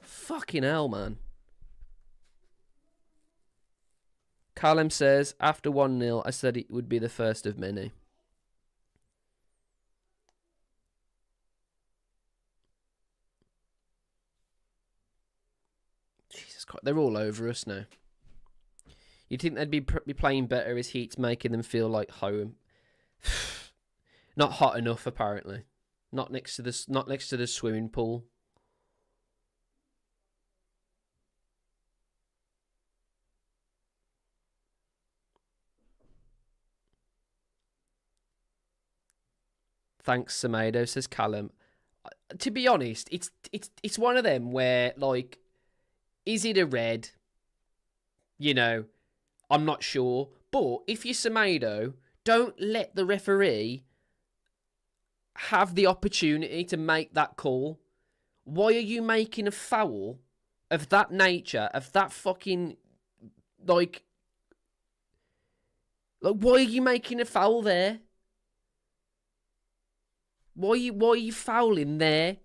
Fucking hell, man. Callum says, after 1-0, I said it would be the first of many. Jesus Christ, they're all over us now. You'd think they'd be playing better as Heat's making them feel like home. Not hot enough, apparently. Not next to the swimming pool. Thanks, Semedo, says Callum. To be honest, it's one of them where, like, is it a red? You know, I'm not sure. But if you're Semedo, don't let the referee have the opportunity to make that call. Why are you making a foul of that nature, of that fucking, like why are you making a foul there? Why are you fouling there?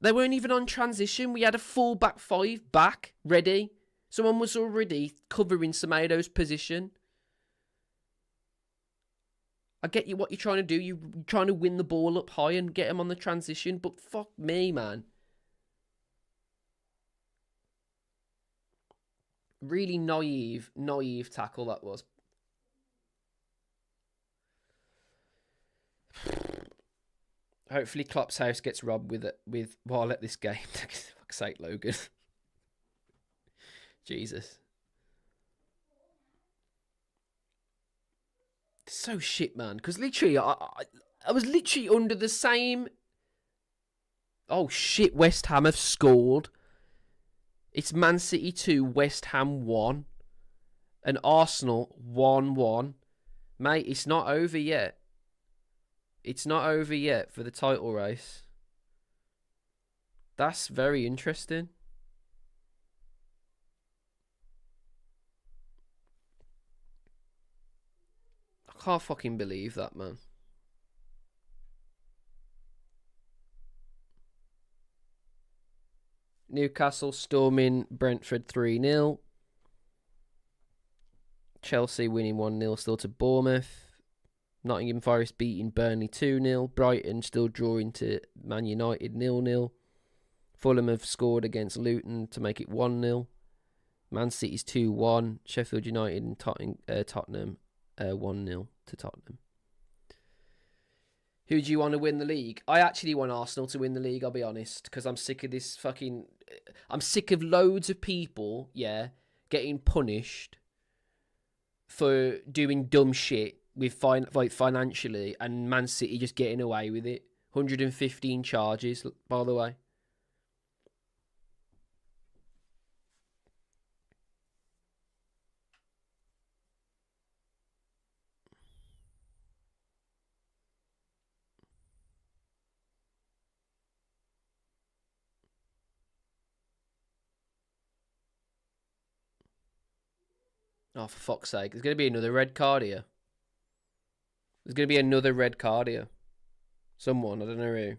They weren't even on transition. We had a full back five back, ready. Someone was already covering Semedo's position. I get you what you're trying to do. You're trying to win the ball up high and get him on the transition. But fuck me, man. Really naive tackle that was. Hopefully Klopp's house gets robbed with while at this game. For fuck's sake, Logan. Jesus. It's so shit, man. Because literally, I was literally under the same... Oh, shit, West Ham have scored. It's Man City 2, West Ham 1. And Arsenal 1-1. Mate, it's not over yet. It's not over yet for the title race. That's very interesting. I can't fucking believe that, man. Newcastle storming Brentford 3-0. Chelsea winning 1-0 still to Bournemouth. Nottingham Forest beating Burnley 2-0. Brighton still drawing to Man United 0-0. Fulham have scored against Luton to make it 1-0. Man City's 2-1. Sheffield United and Tottenham 1-0 to Tottenham. Who do you want to win the league? I actually want Arsenal to win the league, I'll be honest, because I'm sick of this fucking... I'm sick of loads of people, getting punished for doing dumb shit with financially, and Man City just getting away with it. 115 charges, by the way. Oh, for fuck's sake. There's going to be another red card here. There's going to be another red card here. Someone, I don't know who.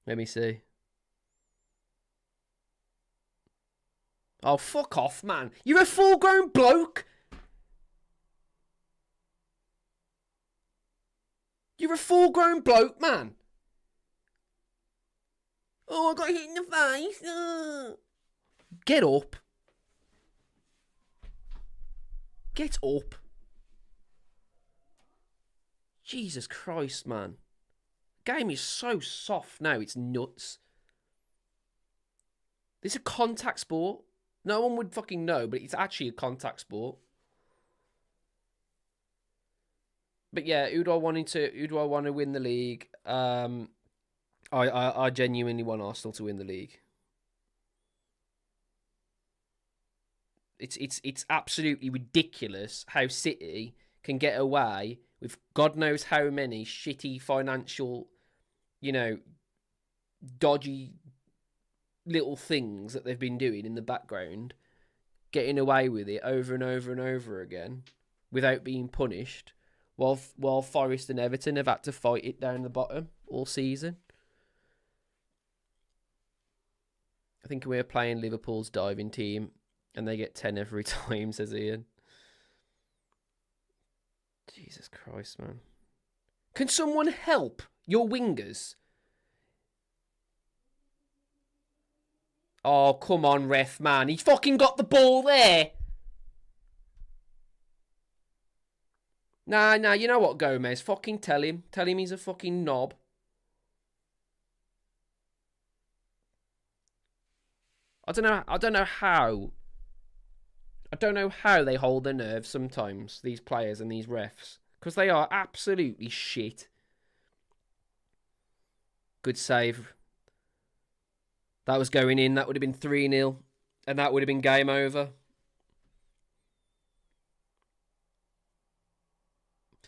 Let me see. Oh, fuck off, man. You're a full-grown bloke. You're a full-grown bloke, man. Oh, I got hit in the face. Get up. Get up. Jesus Christ, man. Game is so soft now, it's nuts. This is a contact sport. No one would fucking know, but it's actually a contact sport. But yeah, who do I want to win the league? I genuinely want Arsenal to win the league. It's absolutely ridiculous how City can get away with God knows how many shitty financial, dodgy little things that they've been doing in the background, getting away with it over and over and over again without being punished, while Forest and Everton have had to fight it down the bottom all season. I think we're playing Liverpool's diving team and they get 10 every time, says Ian. Jesus Christ, man. Can someone help your wingers? Oh, come on, ref, man. He's fucking got the ball there. Nah, you know what, Gomez? Fucking tell him. Tell him he's a fucking knob. I don't know how they hold their nerve sometimes, these players and these refs, because they are absolutely shit. Good save. That was going in. That would have been 3-0, and that would have been game over.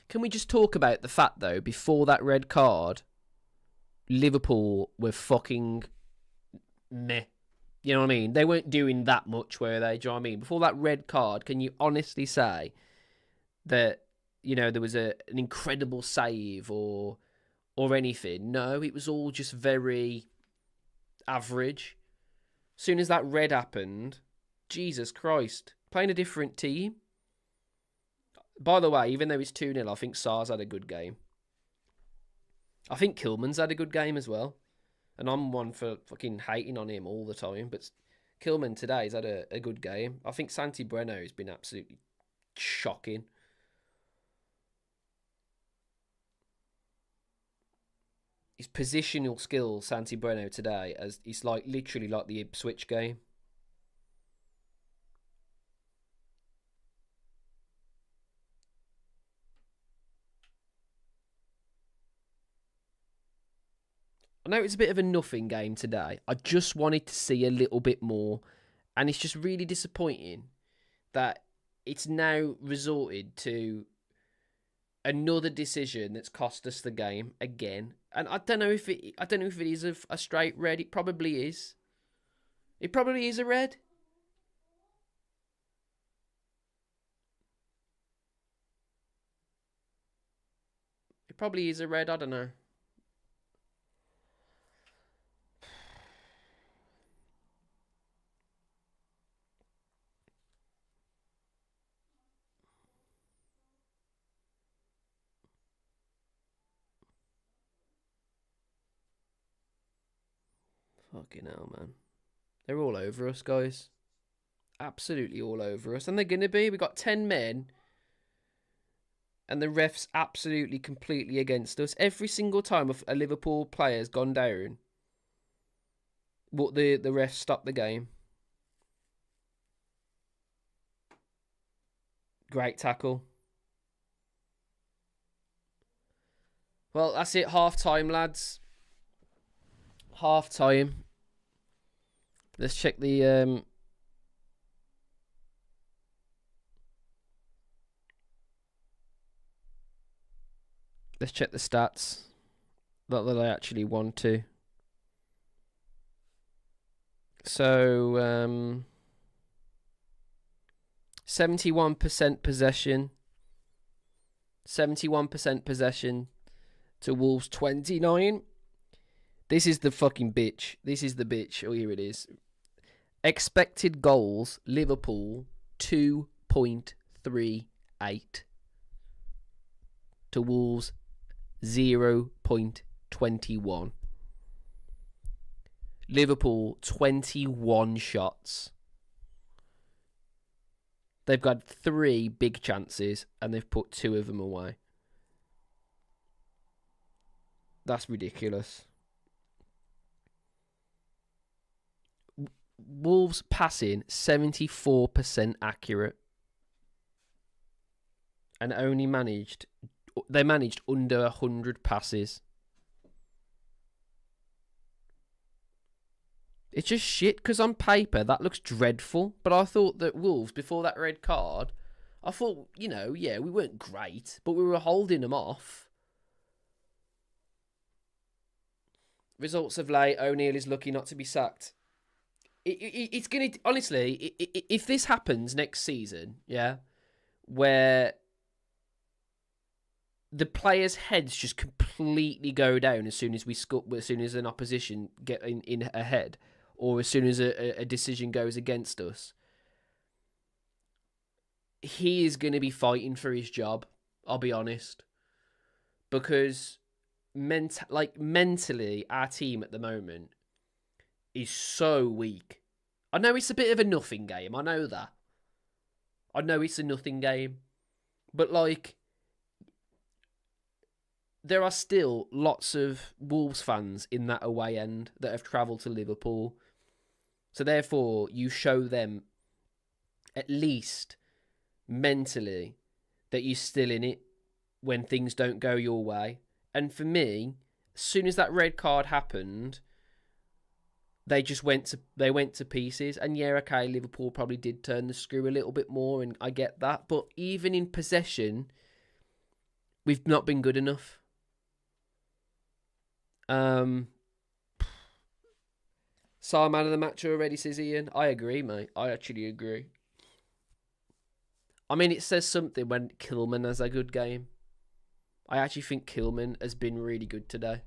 Can we just talk about the fact, though, before that red card, Liverpool were fucking meh. You know what I mean? They weren't doing that much, were they? Do you know what I mean? Before that red card, can you honestly say that, there was an incredible save or anything? No, it was all just very average. As soon as that red happened, Jesus Christ, playing a different team. By the way, even though it's 2-0, I think Sar's had a good game. I think Kilman's had a good game as well. And I'm one for fucking hating on him all the time. But Kilman today's had a good game. I think Santi Breno has been absolutely shocking. His positional skills, Santi Breno today, as it's like literally like the Ipswich game. I know it's a bit of a nothing game today. I just wanted to see a little bit more, and it's just really disappointing that it's now resorted to another decision that's cost us the game again. And I don't know if it is a straight red. It probably is. It probably is a red. It probably is a red. I don't know. Fucking hell, man. They're all over us, guys. Absolutely all over us. And they're going to be. We've got 10 men. And the ref's absolutely, completely against us. Every single time a Liverpool player's gone down, the refs stop the game. Great tackle. Well, that's it. Half time, lads. Half time. Let's check the let's check the stats. Not that I actually want to. So 71% possession. 71% possession to Wolves 29. This is the fucking bitch. This is the bitch. Oh, here it is. Expected goals, Liverpool 2.38 to Wolves 0.21. Liverpool 21 shots. They've got 3 big chances and they've put 2 of them away. That's ridiculous. Wolves passing 74% accurate, and they managed under 100 passes. It's just shit, because on paper that looks dreadful, but I thought that Wolves, before that red card, I thought, we weren't great, but we were holding them off. Results of late, O'Neill is lucky not to be sacked. It's going to, honestly, if this happens next season, where the players' heads just completely go down as soon as as soon as an opposition get in ahead, or as soon as a decision goes against us, he is going to be fighting for his job, I'll be honest. Because mentally, our team at the moment is so weak. I know it's a bit of a nothing game. I know that. I know it's a nothing game. But, there are still lots of Wolves fans in that away end that have travelled to Liverpool. So, therefore, you show them, at least mentally, that you're still in it when things don't go your way. And for me, as soon as that red card happened, they went to pieces. And Liverpool probably did turn the screw a little bit more, and I get that. But even in possession, we've not been good enough. Sarr man of the match already, says Ian. I agree, mate. I actually agree. I mean, it says something when Kilman has a good game. I actually think Kilman has been really good today.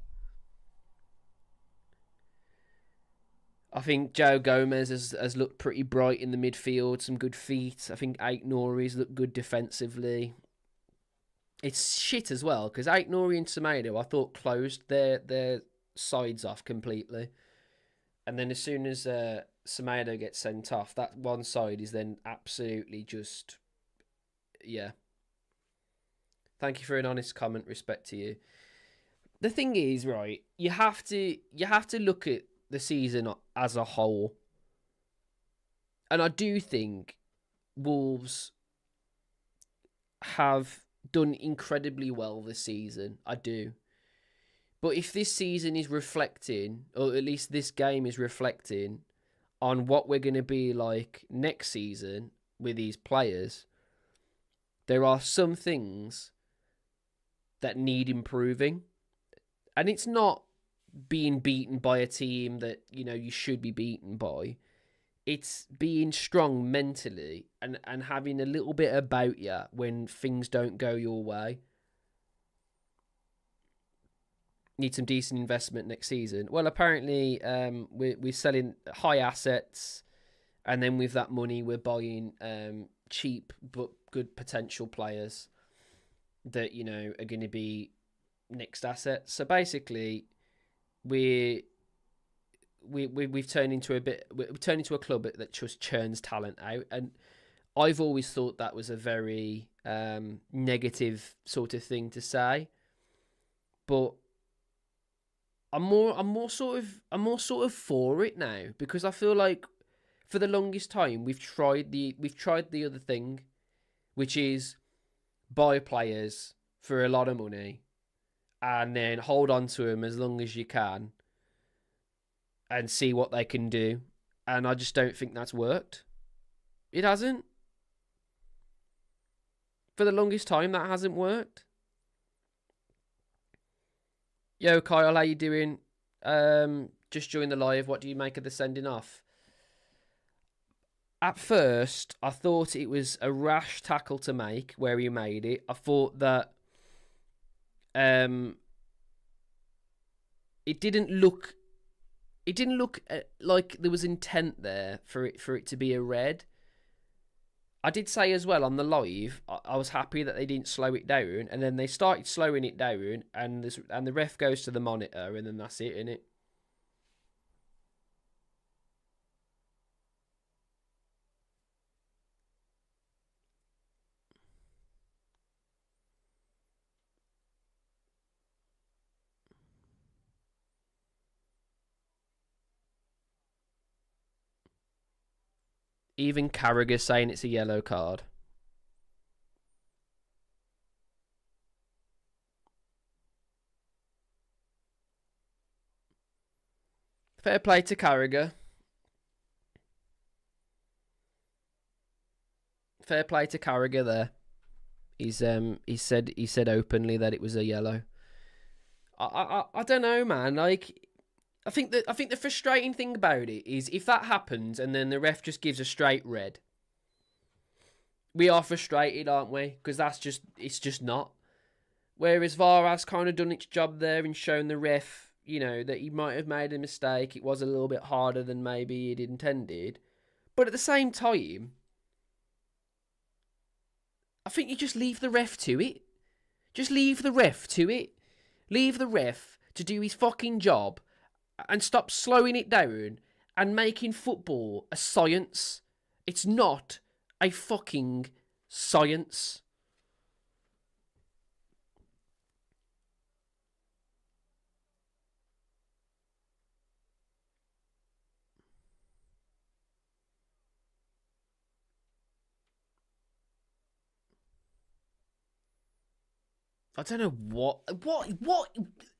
I think Joe Gomez has looked pretty bright in the midfield, some good feet. I think Ait Nouri's looked good defensively. it's shit as well because Ait Nouri and Semedo I thought closed their sides off completely, and then as soon as Semedo gets sent off, that one side is then absolutely just yeah. Thank you for an honest comment. Respect to you. The thing is, right, you have to look at the season as a whole. And I do think Wolves have done incredibly well this season. I do. But if this season is reflecting, or at least this game is reflecting, on what we're going to be like next season with these players, there are some things that need improving. And it's not being beaten by a team that, you should be beaten by. It's being strong mentally and having a little bit about you when things don't go your way. Need some decent investment next season. Well, apparently we're selling high assets, and then with that money we're buying cheap but good potential players that are going to be next assets. So basically, we've turned into a club that just churns talent out, and I've always thought that was a very negative sort of thing to say, but I'm more sort of for it now, because I feel like for the longest time we've tried the other thing, which is buy players for a lot of money and then hold on to them as long as you can and see what they can do. And I just don't think that's worked. It hasn't. For the longest time, that hasn't worked. Yo, Kyle, how you doing? Just joined the live. What do you make of the sending off? At first, I thought it was a rash tackle to make where he made it. I thought that it didn't look like there was intent there for it to be a red. I did say as well on the live, I was happy that they didn't slow it down, and then they started slowing it down, and the ref goes to the monitor, and then that's it, innit? Even Carragher saying it's a yellow card. Fair play to Carragher. Fair play to Carragher there. He said openly that it was a yellow. I don't know, man. Like, I think the frustrating thing about it is if that happens and then the ref just gives a straight red, we are frustrated, aren't we? Because it's just not. Whereas VAR has kind of done its job there and shown the ref, that he might have made a mistake. It was a little bit harder than maybe he'd intended. But at the same time, I think you just leave the ref to it. Just leave the ref to it. Leave the ref to do his fucking job and stop slowing it down and making football a science. It's not a fucking science. I don't know what.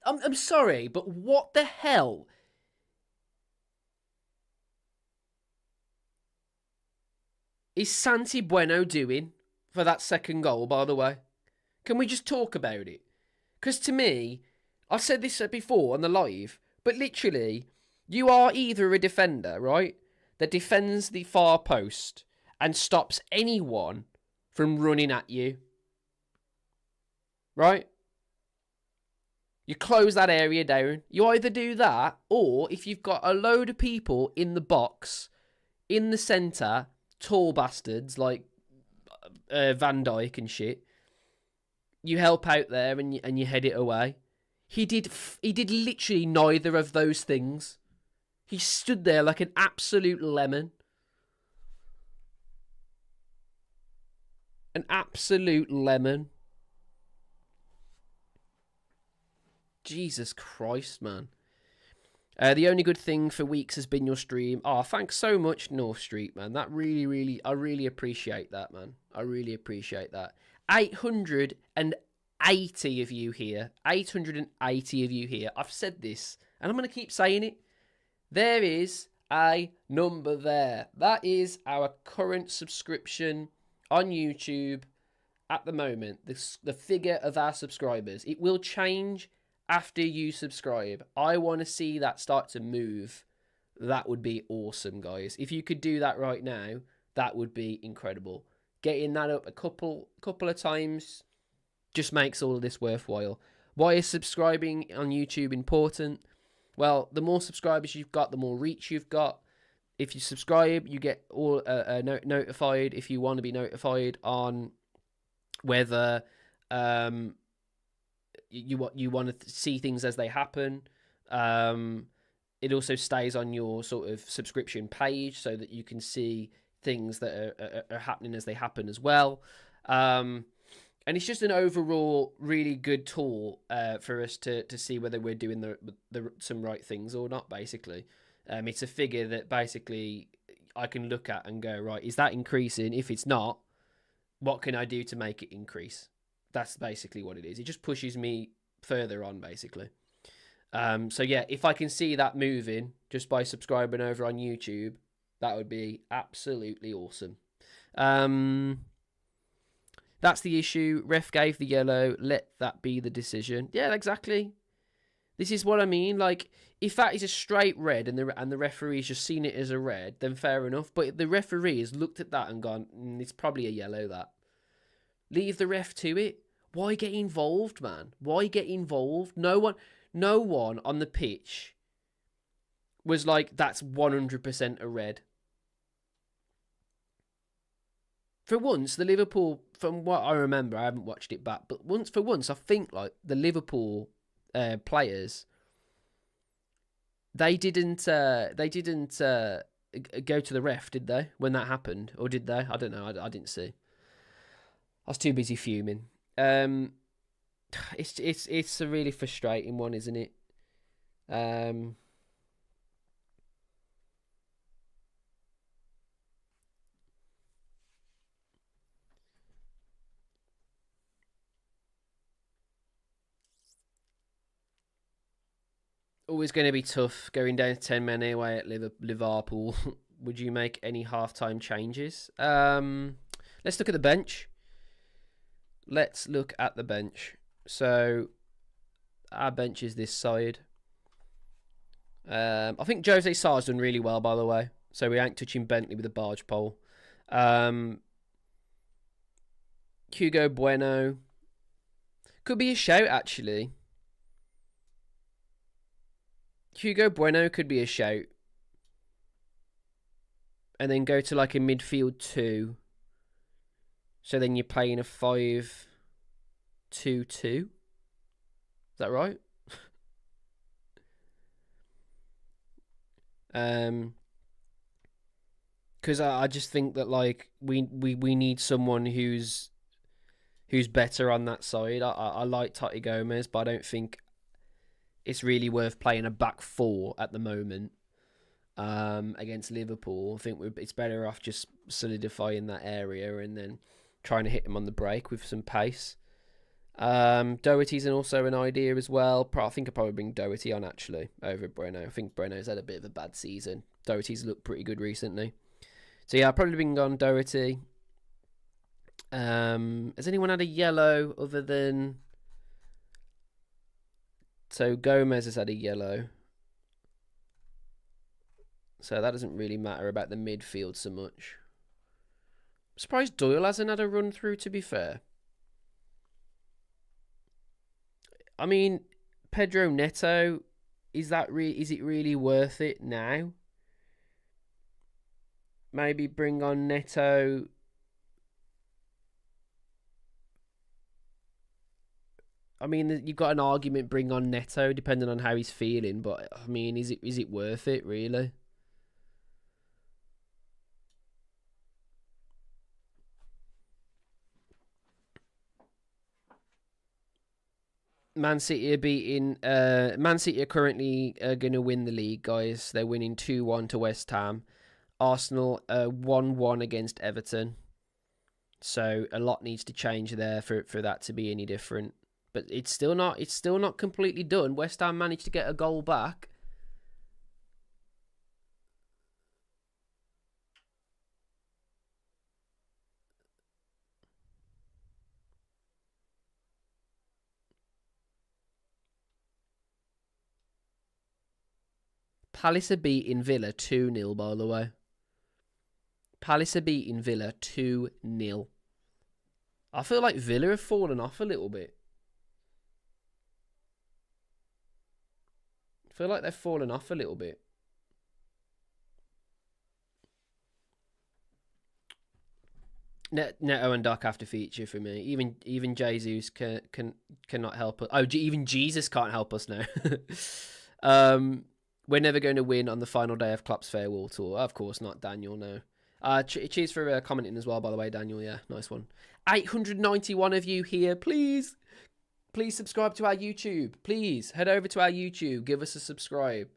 I'm sorry, but what the hell is Santi Bueno doing for that second goal, by the way? Can we just talk about it? Because to me, I've said this before on the live, but literally, you are either a defender, right, that defends the far post and stops anyone from running at you, right? You close that area down. You either do that, or if you've got a load of people in the box, in the centre, tall bastards like Van Dijk and shit, you help out there and you head it away. He did literally neither of those things. He stood there like an absolute lemon. An absolute lemon. Jesus Christ, man. The only good thing for weeks has been your stream. Oh, thanks so much, North Street, man. That I really appreciate that, man. I really appreciate that. 880 of you here. 880 of you here. I've said this, and I'm going to keep saying it. There is a number there. That is our current subscription on YouTube at the moment. The figure of our subscribers. It will change after you subscribe. I want to see that start to move. That would be awesome, guys. If you could do that right now, that would be incredible. Getting that up a couple of times just makes all of this worthwhile. Why is subscribing on YouTube important? Well, the more subscribers you've got, the more reach you've got. If you subscribe, you get all notified if you want to be notified on whether you want to see things as they happen. It also stays on your sort of subscription page so that you can see things that are happening as they happen as well. And it's just an overall really good tool for us to see whether we're doing some right things or not, basically. It's a figure that basically I can look at and go, right, is that increasing? If it's not, what can I do to make it increase? That's basically what it is. It just pushes me further on, basically. So yeah, if I can see that moving just by subscribing over on YouTube, that would be absolutely awesome. That's the issue. Ref gave the yellow. Let that be the decision. Yeah, exactly. This is what I mean. Like, if that is a straight red and the referee's just seen it as a red, then fair enough. But the referee has looked at that and gone, it's probably a yellow, that. Leave the ref to it. Why get involved, man? Why get involved? No one on the pitch was like, that's 100% a red. For once, the Liverpool, from what I remember, I haven't watched it back, but for once, I think like the Liverpool players, they didn't go to the ref, did they? When that happened, or did they? I don't know. I didn't see. I was too busy fuming. It's a really frustrating one, isn't it? Always going to be tough going down to 10 men anyway at Liverpool. Would you make any halftime changes? Let's look at the bench. Let's look at the bench. So, our bench is this side. I think Jose Sarr's done really well, by the way. So, we ain't touching Bentley with a barge pole. Hugo Bueno. Could be a shout, actually. Hugo Bueno could be a shout. And then go to like a midfield 2. So then you're playing a 5-2-2. Is that right? Because I just think that like we need someone who's better on that side. I like Tati Gomez, but I don't think it's really worth playing a back 4 at the moment against Liverpool. I think it's better off just solidifying that area and then trying to hit him on the break with some pace. Doherty's also an idea as well. I think I'll probably bring Doherty on, actually, over Breno. I think Breno's had a bit of a bad season. Doherty's looked pretty good recently. So yeah, I'll probably bring on Doherty. Has anyone had a yellow other than... So Gomez has had a yellow. So that doesn't really matter about the midfield so much. I'm surprised Doyle hasn't had a run through, to be fair. I mean, Pedro Neto, is it really worth it now? Maybe bring on Neto I mean, you've got an argument. Bring on Neto, depending on how he's feeling. But I mean, is it worth it really? Man City are beating. Man City are currently going to win the league, guys. They're winning 2-1 to West Ham. Arsenal 1-1 against Everton. So a lot needs to change there for that to be any different. But it's still not completely done. West Ham managed to get a goal back. Palace are beating Villa 2-0, by the way. Palace are beating Villa 2-0. I feel like Villa have fallen off a little bit. I feel like they've fallen off a little bit. Neto and Doc have to feature for me. Even Jesus cannot help us. Oh, even Jesus can't help us now. We're never going to win on the final day of Klopp's farewell tour. Of course not, Daniel. No. Cheers for commenting as well, by the way, Daniel. Yeah, nice one. 891 of you here. Please subscribe to our YouTube. Please head over to our YouTube. Give us a subscribe.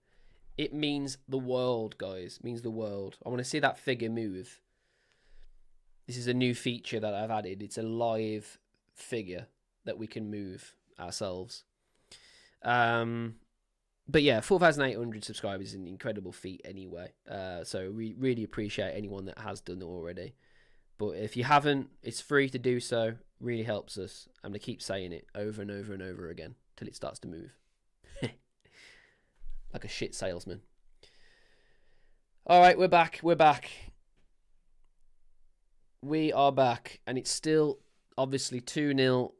It means the world, guys. It means the world. I want to see that figure move. This is a new feature that I've added. It's a live figure that we can move ourselves. But yeah, 4,800 subscribers is an incredible feat anyway. So we really appreciate anyone that has done it already. But if you haven't, it's free to do so. Really helps us. I'm going to keep saying it over and over and over again till it starts to move. Like a shit salesman. All right, we're back. We are back. And it's still obviously 2-0.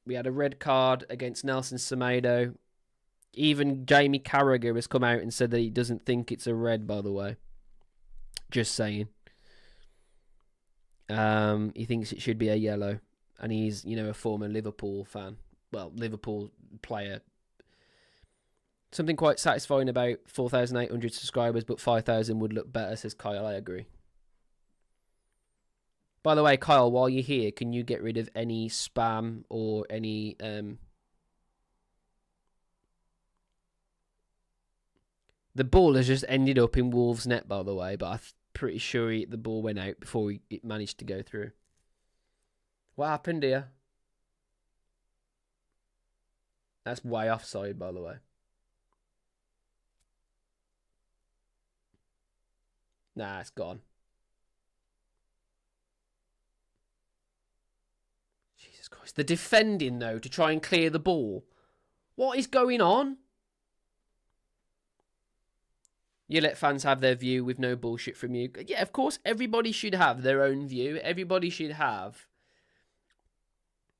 We had a red card against Nelson Semedo. Even Jamie Carragher has come out and said that he doesn't think it's a red, by the way. Just saying. He thinks it should be a yellow. And he's, a former Liverpool fan. Well, Liverpool player. Something quite satisfying about 4,800 subscribers, but 5,000 would look better, says Kyle. I agree. By the way, Kyle, while you're here, can you get rid of any spam or any... The ball has just ended up in Wolves' net, by the way, but I'm pretty sure the ball went out before it managed to go through. What happened here? That's way offside, by the way. Nah, it's gone. Jesus Christ. The defending, though, to try and clear the ball. What is going on? You let fans have their view with no bullshit from you. Yeah, of course, everybody should have their own view. Everybody should have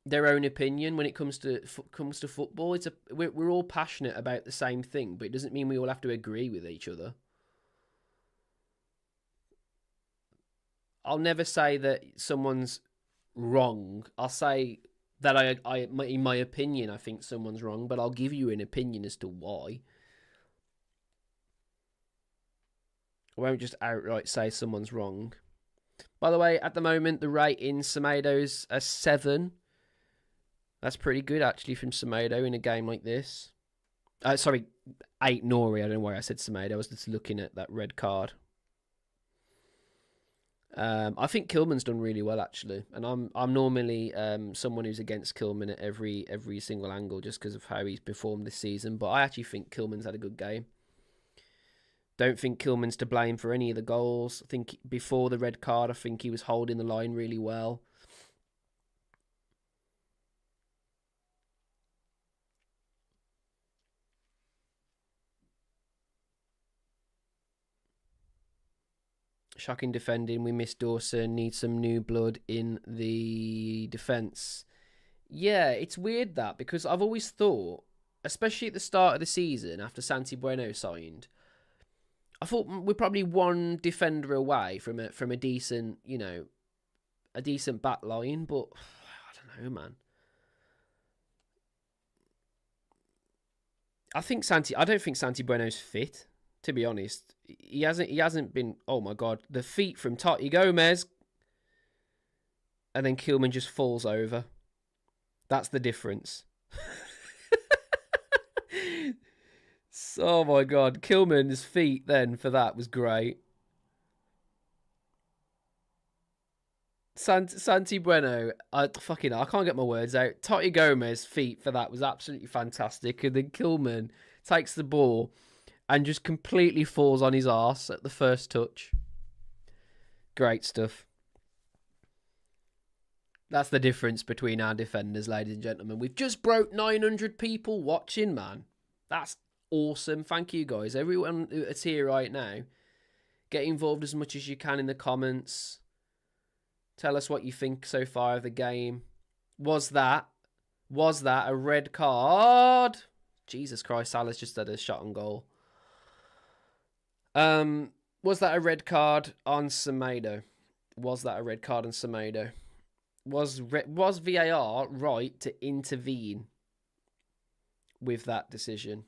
their own opinion when it comes to football. We're all passionate about the same thing, but it doesn't mean we all have to agree with each other. I'll never say that someone's wrong. I'll say that in my opinion, I think someone's wrong, but I'll give you an opinion as to why. I won't just outright say someone's wrong. By the way, at the moment, the rating, Semedo's a 7. That's pretty good, actually, from Semedo in a game like this. Sorry, 8 Nori. I don't know why I said Semedo. I was just looking at that red card. I think Kilman's done really well, actually. And I'm normally someone who's against Kilman at every single angle just because of how he's performed this season. But I actually think Kilman's had a good game. Don't think Kilman's to blame for any of the goals. I think before the red card, I think he was holding the line really well. Shocking defending. We missed Dawson. Need some new blood in the defence. Yeah, it's weird that, because I've always thought, especially at the start of the season after Santi Bueno signed, I thought we're probably one defender away from a decent, a decent back line, but I don't know, man. I don't think Santi Bueno's fit, to be honest. He hasn't been. Oh my god, the feet from Totti Gomez, and then Kilman just falls over. That's the difference. Oh my god, Kilman's feet then for that was great. Santi Bueno, I can't get my words out. Totti Gomez feet for that was absolutely fantastic, and then Kilman takes the ball and just completely falls on his arse at the first touch. Great stuff. That's the difference between our defenders, ladies and gentlemen. We've just broke 900 people watching, man. That's awesome. Thank you, guys. Everyone that's here right now, get involved as much as you can in the comments. Tell us what you think so far of the game. Was that a red card? Jesus Christ, Salah's just had a shot on goal. Was that a red card on Semedo? Was that a red card on Semedo? Was VAR right to intervene with that decision?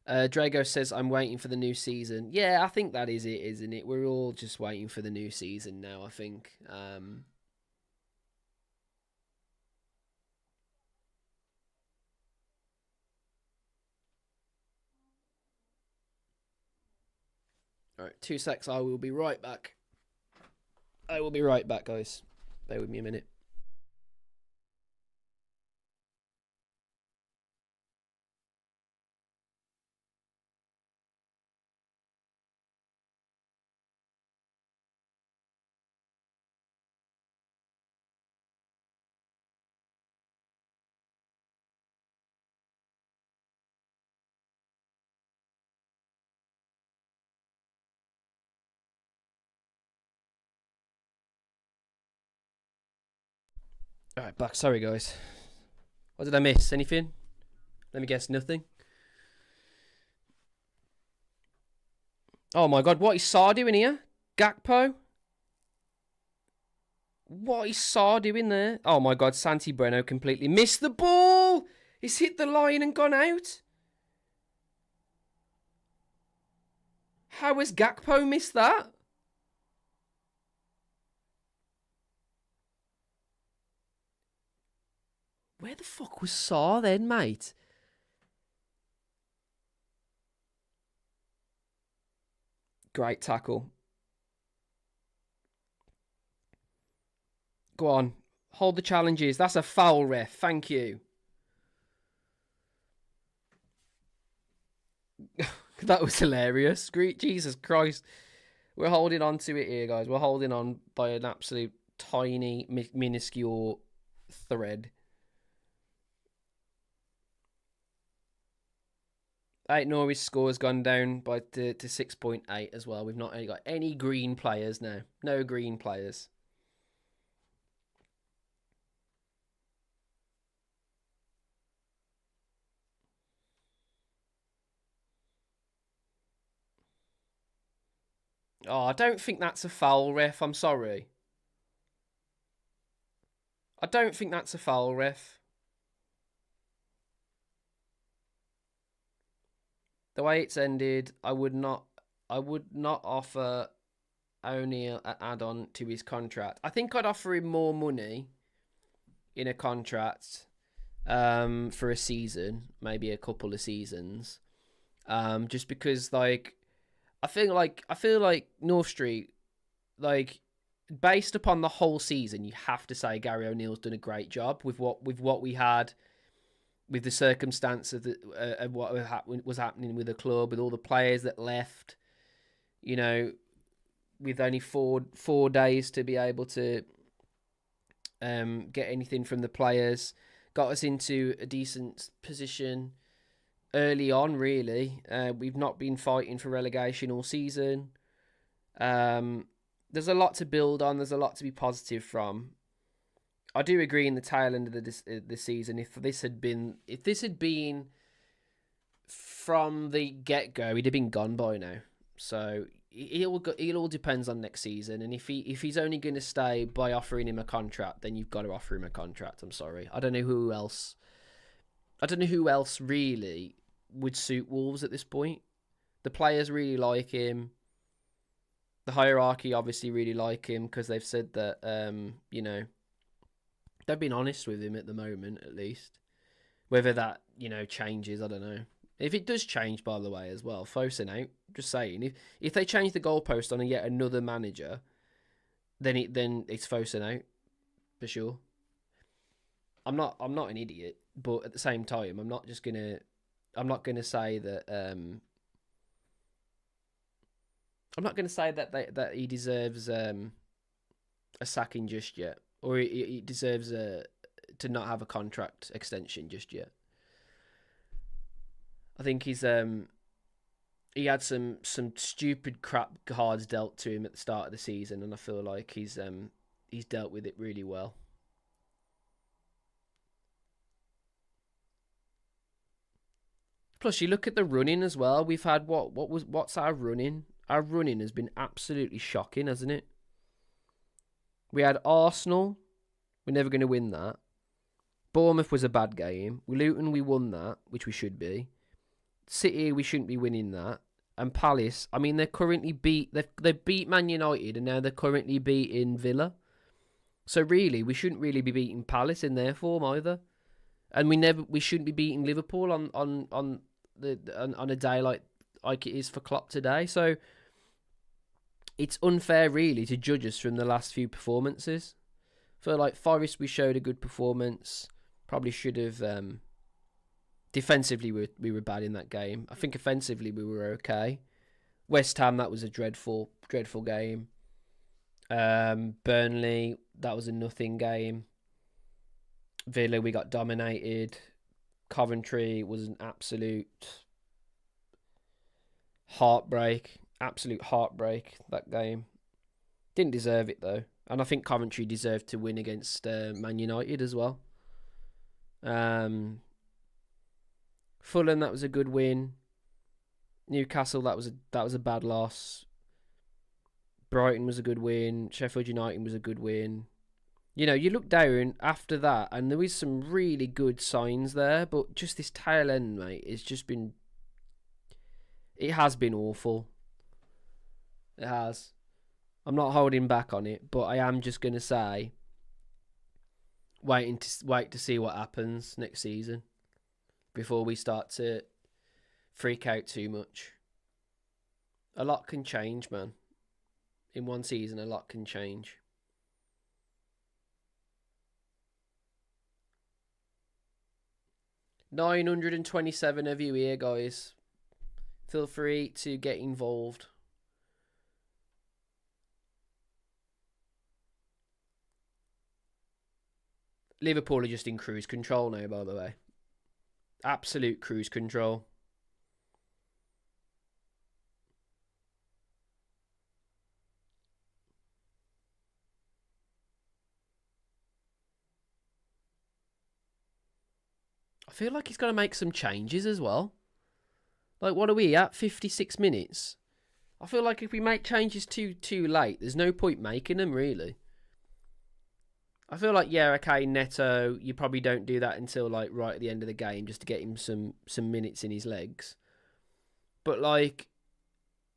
Drago says, I'm waiting for the new season. Yeah, I think that is it, isn't it? We're all just waiting for the new season now, I think. Alright, 2 secs. I will be right back. I will be right back, guys. Bear with me a minute. Alright, back. Sorry, guys. What did I miss? Anything? Let me guess, nothing. Oh my god, what is Sarr doing here? Gakpo? What is Sarr doing there? Oh my god, Santi Bueno completely missed the ball! He's hit the line and gone out. How has Gakpo missed that? Where the fuck was Sarr then, mate? Great tackle. Go on. Hold the challenges. That's a foul, ref. Thank you. That was hilarious. Jesus Christ. We're holding on to it here, guys. We're holding on by an absolute tiny, minuscule thread. Norwich score has gone down by to 6.8 as well. We've not got any green players now. No green players. Oh, I don't think that's a foul, ref. I'm sorry. I don't think that's a foul, ref. The way it's ended, I would not offer O'Neill an add-on to his contract. I think I'd offer him more money in a contract for a season, maybe a couple of seasons. Just because like I feel like North Street, like based upon the whole season, you have to say Gary O'Neill's done a great job with what we had, with the circumstance of what was happening with the club, with all the players that left, you know, with only four days to be able to get anything from the players, got us into a decent position early on, really. We've not been fighting for relegation all season. There's a lot to build on. There's a lot to be positive from. I do agree in the tail end of the season. If this had been from the get-go, he'd have been gone by now. So it all depends on next season. And if he's only going to stay by offering him a contract, then you've got to offer him a contract. I'm sorry. I don't know who else I don't know who else really would suit Wolves at this point. The players really like him. The hierarchy obviously really like him because they've said that, they've been honest with him at the moment, at least. Whether that, changes, I don't know. If it does change, by the way, as well, Fosun out. Just saying, if they change the goalpost on a yet another manager, then it's Fosun out for sure. I'm not an idiot, but at the same time, I'm not gonna say that. I'm not gonna say that he deserves a sacking just yet, or he deserves to not have a contract extension just yet. I think he had some stupid crap cards dealt to him at the start of the season, and I feel like he's dealt with it really well. Plus, you look at the running as well. We've had what's our running? Our running has been absolutely shocking, hasn't it? We had Arsenal. We're never going to win that. Bournemouth was a bad game. Luton, we won that, which we should be. City, we shouldn't be winning that. And Palace, I mean, they're currently they beat Man United, and now they're currently beating Villa. So really, we shouldn't really be beating Palace in their form either. And we shouldn't be beating Liverpool on a day like it is for Klopp today. So it's unfair, really, to judge us from the last few performances. For like Forest, we showed a good performance. Probably should have. Defensively, we were bad in that game. I think offensively we were okay. West Ham, that was a dreadful game. Burnley, that was a nothing game. Villa, we got dominated. Coventry was an absolute heartbreak. Absolute heartbreak, that game. Didn't deserve it, though. And I think Coventry deserved to win against Man United as well. Fulham, that was a good win. Newcastle, that was a bad loss. Brighton was a good win. Sheffield United was a good win. You look down after that, and there was some really good signs there, but just this tail end, mate, it has been awful. It has. I'm not holding back on it, but I am just going to say, wait to see what happens next season before we start to freak out too much. A lot can change, man. In one season, a lot can change. $927 of you here, guys. Feel free to get involved. Liverpool are just in cruise control now, by the way. Absolute cruise control. I feel like he's got to make some changes as well. Like, what are we at? 56 minutes? I feel like if we make changes too late, there's no point making them, really. I feel like, yeah, okay, Neto, you probably don't do that until like right at the end of the game just to get him some minutes in his legs. But like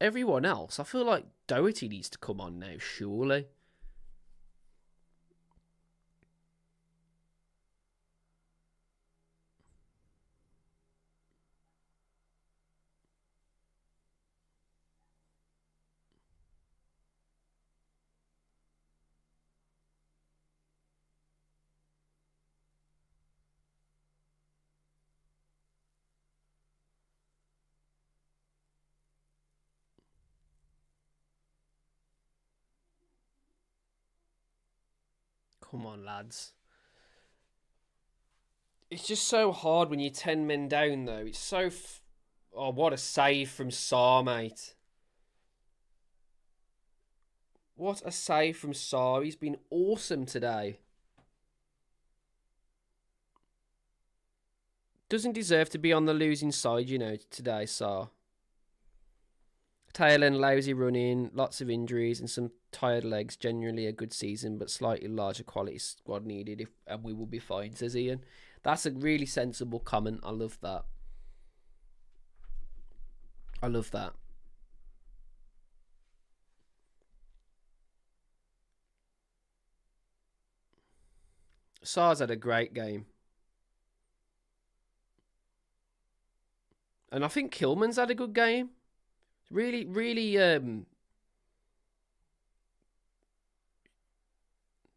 everyone else, I feel like Doherty needs to come on now, surely. Come on, lads. It's just so hard when you're 10 men down, though. It's so... Oh, what a save from Sarr, mate. What a save from Sarr. He's been awesome today. Doesn't deserve to be on the losing side, today, Sarr. Tail end, lousy running, lots of injuries, and some tired legs. Generally a good season, but slightly larger quality squad needed, and we will be fine, says Ian. That's a really sensible comment. I love that. I love that. Sar's had a great game. And I think Kilman's had a good game. Really, really,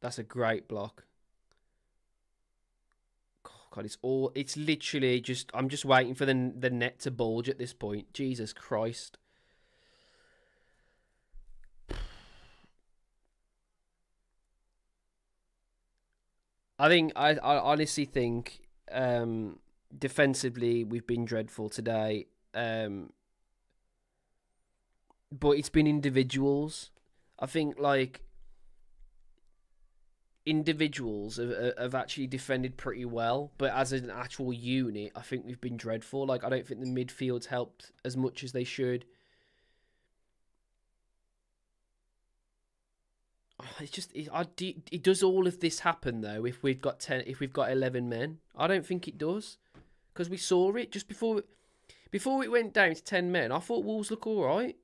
that's a great block. God, it's literally just, I'm just waiting for the net to bulge at this point. Jesus Christ. I honestly think defensively we've been dreadful today. But it's been individuals. I think like individuals have actually defended pretty well, but as an actual unit, I think we've been dreadful. Like, I don't think the midfield's helped as much as they should. It does all of this happen though if we've got 11 men? I don't think it does, because we saw it just before it went down to 10 men. I thought Wolves look all right.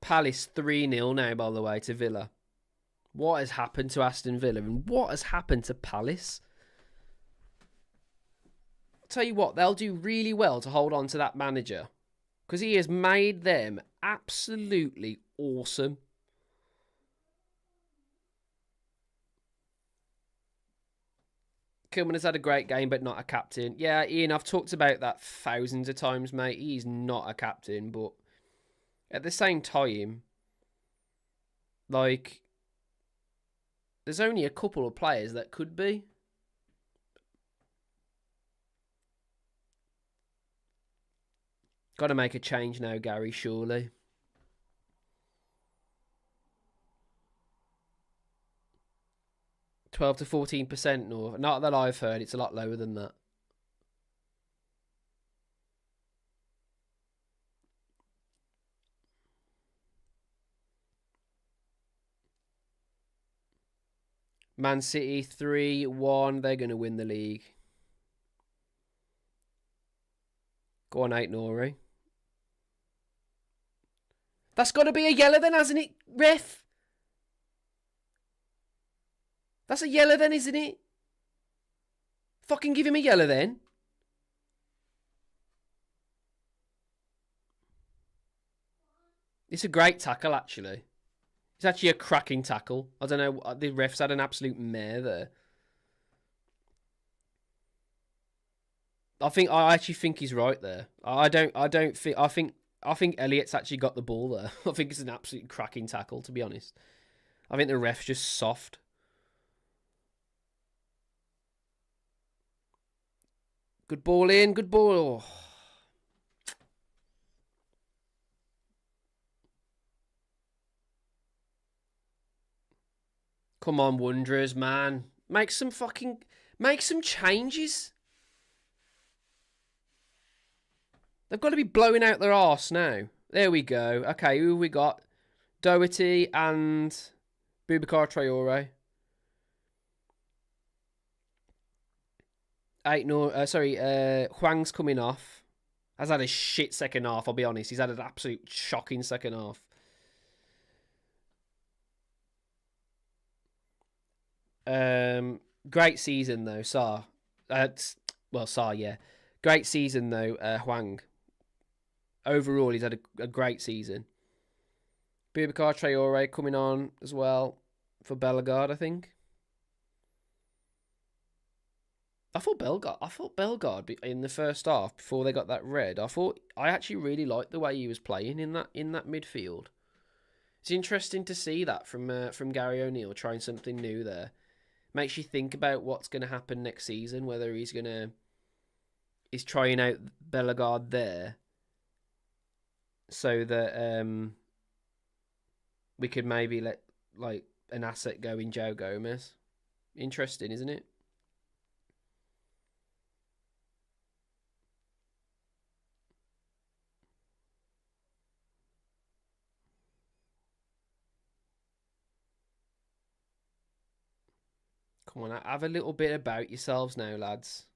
Palace 3-0 now, by the way, to Villa. What has happened to Aston Villa and what has happened to Palace? I'll tell you what, they'll do really well to hold on to that manager, because he has made them absolutely awesome. Kilman has had a great game, but not a captain. Yeah, Ian, I've talked about that thousands of times, mate. He's not a captain, but at the same time, like, there's only a couple of players that could be. Got to make a change now, Gary, surely. $12 to 14%, no. Not that I've heard. It's a lot lower than that. Man City 3-1. They're going to win the league. Go on, 8 Nori. That's got to be a yellow then, hasn't it, ref? That's a yellow then, isn't it? Fucking give him a yellow then. It's a great tackle, actually. It's actually a cracking tackle. I don't know. The refs had an absolute mare there. I actually think he's right there. I think Elliott's actually got the ball there. I think it's an absolute cracking tackle, to be honest. I think the ref's just soft. Good ball in. Good ball. Oh. Come on, Wanderers, man. Make some changes. They've got to be blowing out their arse now. There we go. Okay, who have we got? Doherty and Boubacar Traore. Huang's coming off. Has had a shit second half, I'll be honest. He's had an absolute shocking second half. Great season though, Sa. Sa, yeah. Great season though, Huang. Overall, he's had a great season. Boubacar Traore coming on as well for Bellegarde, I think. I thought Bellegarde in the first half, before they got that red, I actually really liked the way he was playing in that midfield. It's interesting to see that from Gary O'Neill, trying something new there. Makes you think about what's going to happen next season, whether he's trying out Bellegarde there so that we could maybe let like an asset go in Joe Gomez. Interesting, isn't it? Come on, have a little bit about yourselves now, lads.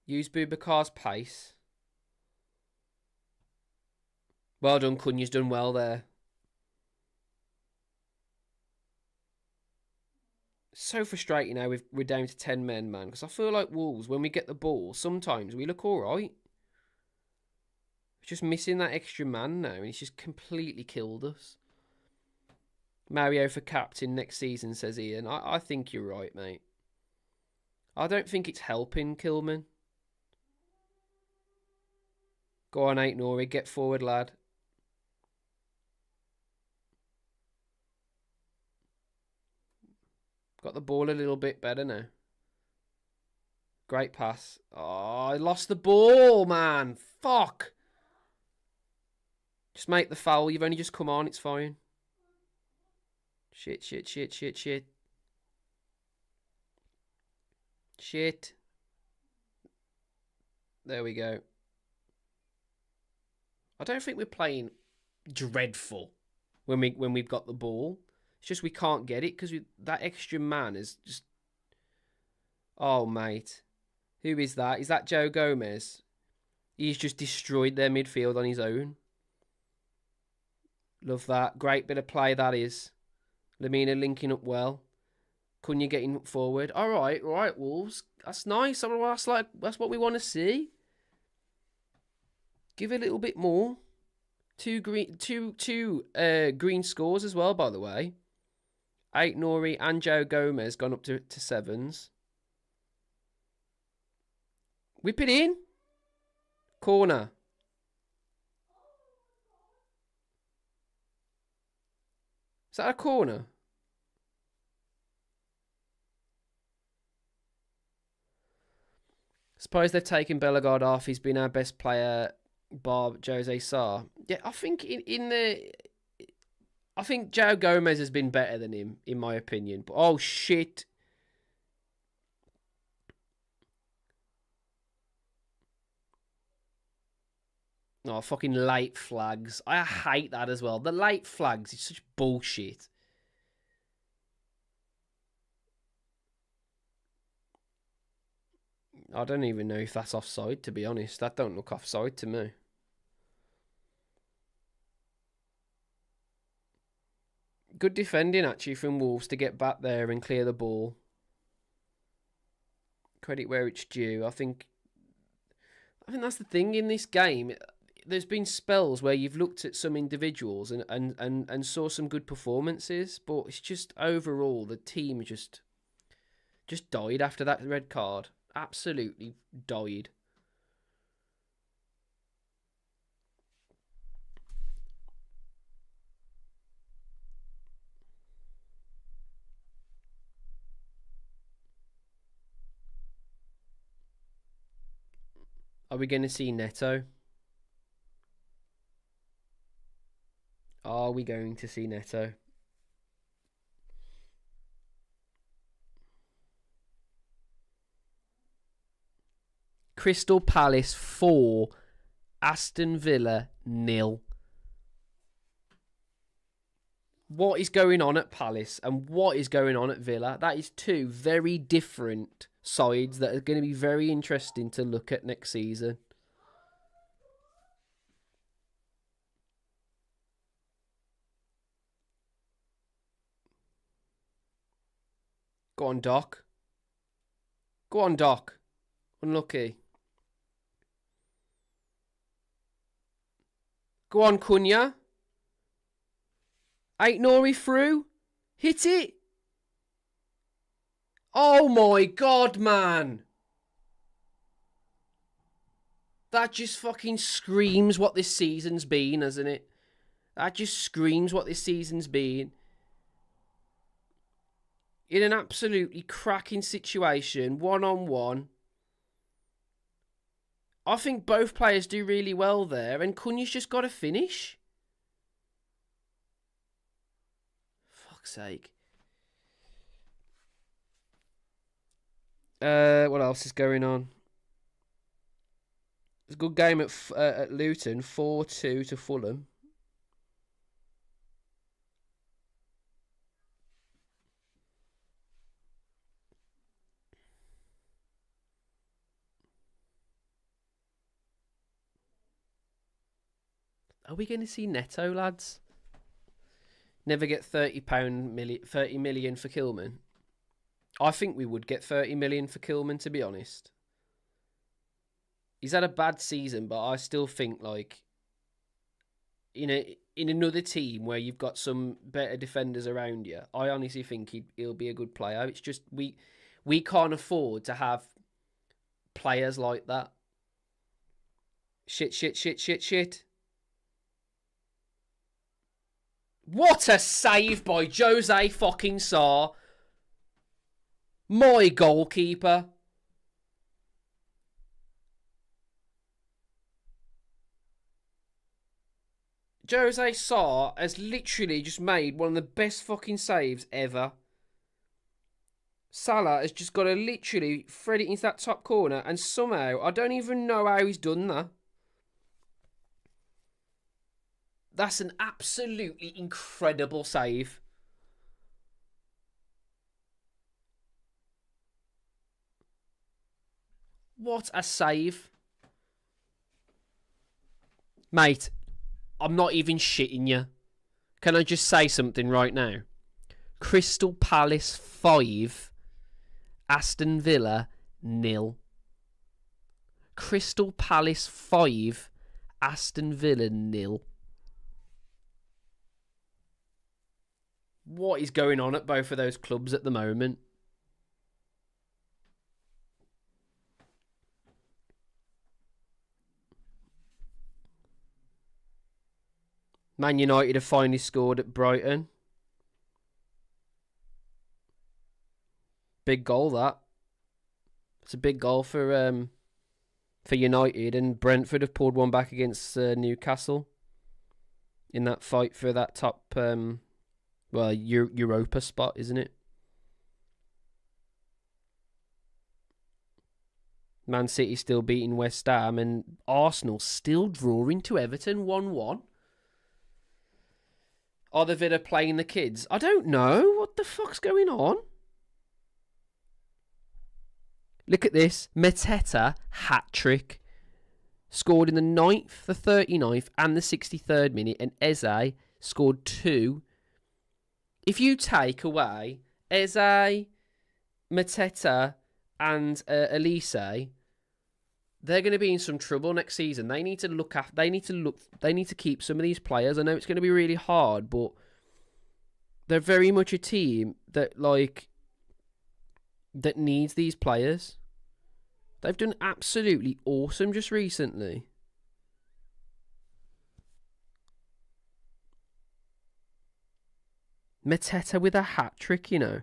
Use Boubacar's pace. Well done, Cunha's done well there. So frustrating now we're down to 10 men, man. Because I feel like Wolves, when we get the ball, sometimes we look alright. Just missing that extra man now, and he's just completely killed us. Mario for captain next season, says Ian. I think you're right, mate. I don't think it's helping Kilman. Go on, Nori, get forward, lad. Got the ball a little bit better now. Great pass. Oh, I lost the ball, man. Fuck. Just make the foul. You've only just come on. It's fine. Shit. Shit. There we go. I don't think we're playing dreadful when we've got the ball. It's just we can't get it because that extra man is just... Oh, mate. Who is that? Is that Joe Gomez? He's just destroyed their midfield on his own. Love that. Great bit of play that is. Lamina linking up well. Cunha getting forward. All right, Wolves. That's nice. That's what we want to see. Give a little bit more. Two green scores as well, by the way. Nori and Joe Gomez gone up to sevens. Whip it in. Corner. Is that a corner? Suppose they've taken Bellegarde off. He's been our best player, bar Jose Sarr. Yeah, I think I think Joe Gomez has been better than him, in my opinion. But, oh, shit. Oh, fucking late flags. I hate that as well. The late flags is such bullshit. I don't even know if that's offside, to be honest. That don't look offside to me. Good defending, actually, from Wolves to get back there and clear the ball. Credit where it's due. I think that's the thing in this game. There's been spells where you've looked at some individuals and saw some good performances, but it's just overall the team just died after that red card. Absolutely died. Are we going to see Neto? Are we going to see Neto? Crystal Palace 4, Aston Villa 0. What is going on at Palace and what is going on at Villa? That is two very different sides that are going to be very interesting to look at next season. Go on, Doc. Go on, Doc. Unlucky. Go on, Cunha. Nori through. Hit it. Oh my god, man. That just fucking screams what this season's been, hasn't it? That just screams what this season's been. In an absolutely cracking situation, one-on-one. I think both players do really well there, and Cunha's just got to finish. Fuck's sake. What else is going on? It's a good game at Luton, 4-2 to Fulham. Are we going to see Neto, lads? Never get £30 million for Kilman. I think we would get 30 million for Kilman, to be honest. He's had a bad season, but I still think, like, in another team where you've got some better defenders around you, I honestly think he'll be a good player. It's just we can't afford to have players like that. Shit. What a save by Jose fucking Sarr. My goalkeeper. Jose Sarr has literally just made one of the best fucking saves ever. Salah has just got to literally thread it into that top corner, and somehow, I don't even know how he's done that. That's an absolutely incredible save. What a save. Mate, I'm not even shitting you. Can I just say something right now? Crystal Palace 5, Aston Villa 0. Crystal Palace 5, Aston Villa 0. What is going on at both of those clubs at the moment? Man United have finally scored at Brighton. Big goal, that. It's a big goal for United, and Brentford have pulled one back against Newcastle in that fight for that top Europa spot, isn't it? Man City still beating West Ham, and Arsenal still drawing to Everton 1-1. Are the Villa playing the kids? I don't know. What the fuck's going on? Look at this. Mateta hat-trick. Scored in the 9th, the 39th, and the 63rd minute. And Eze scored 2. If you take away Eze, Mateta, and Elise, they're going to be in some trouble next season. They need to look after. They need to keep some of these players. I know it's going to be really hard, but they're very much a team that needs these players. They've done absolutely awesome just recently. Mateta with a hat trick, you know.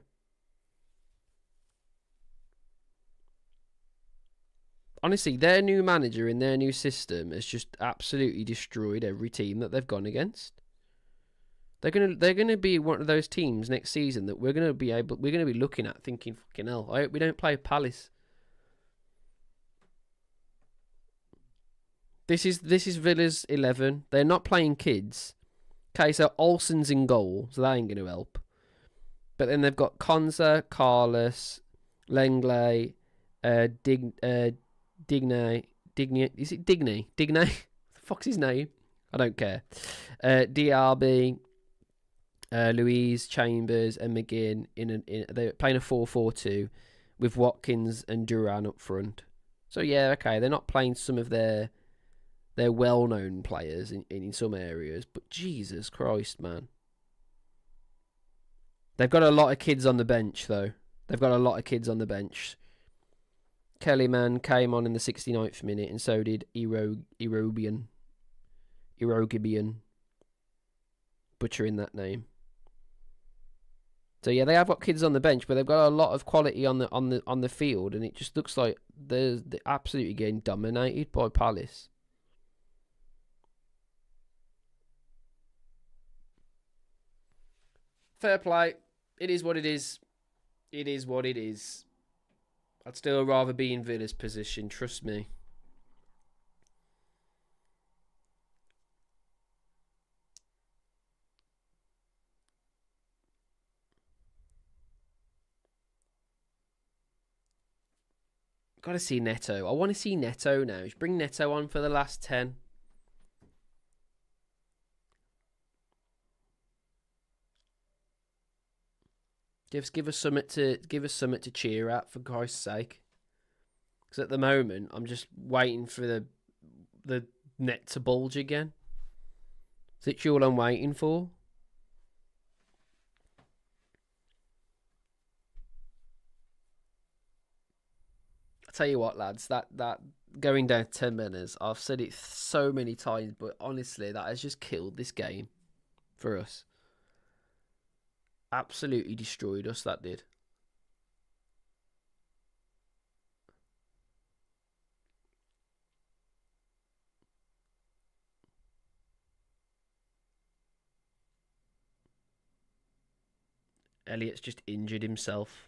Honestly, their new manager in their new system has just absolutely destroyed every team that they've gone against. They're gonna be one of those teams next season that we're gonna be looking at thinking, fucking hell, I hope we don't play Palace. This is Villa's 11. They're not playing kids. Okay, so Olsen's in goal, so that ain't gonna help. But then they've got Konza, Carlos, Lenglet, Digne. Is it Digne? Digne? The fuck's his name? I don't care. DRB, Louise, Chambers, and McGinn they're playing a 4-4-2 with Watkins and Duran up front. So yeah, okay, they're not playing some of their well-known players in some areas, but Jesus Christ, man. They've got a lot of kids on the bench, though. They've got a lot of kids on the bench. Kellyman came on in the 69th minute, and so did Erogibian. Butchering that name. So yeah, they have got kids on the bench, but they've got a lot of quality on the field, and it just looks like they're absolutely getting dominated by Palace. Fair play. It is what it is. It is what it is. I'd still rather be in Villa's position, trust me. Got to see Neto. I want to see Neto now. Just bring Neto on for the last 10. Give us something to cheer at, for Christ's sake. Because at the moment, I'm just waiting for the net to bulge again. Is it all I'm waiting for? I tell you what, lads, that going down 10 minutes, I've said it so many times, but honestly, that has just killed this game for us. Absolutely destroyed us, that did. Elliot's just injured himself.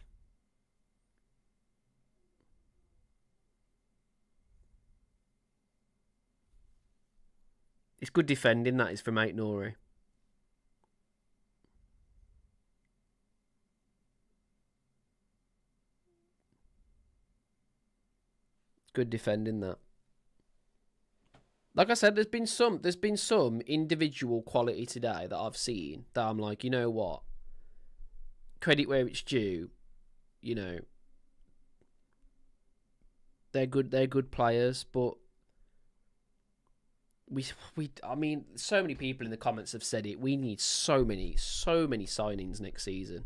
It's good defending, that is, from Aït-Nouri. Good defending, that. Like I said, there's been some individual quality today that I've seen that I'm like, you know what? Credit where it's due. You know, they're good players, but I mean, so many people in the comments have said it. We need so many signings next season.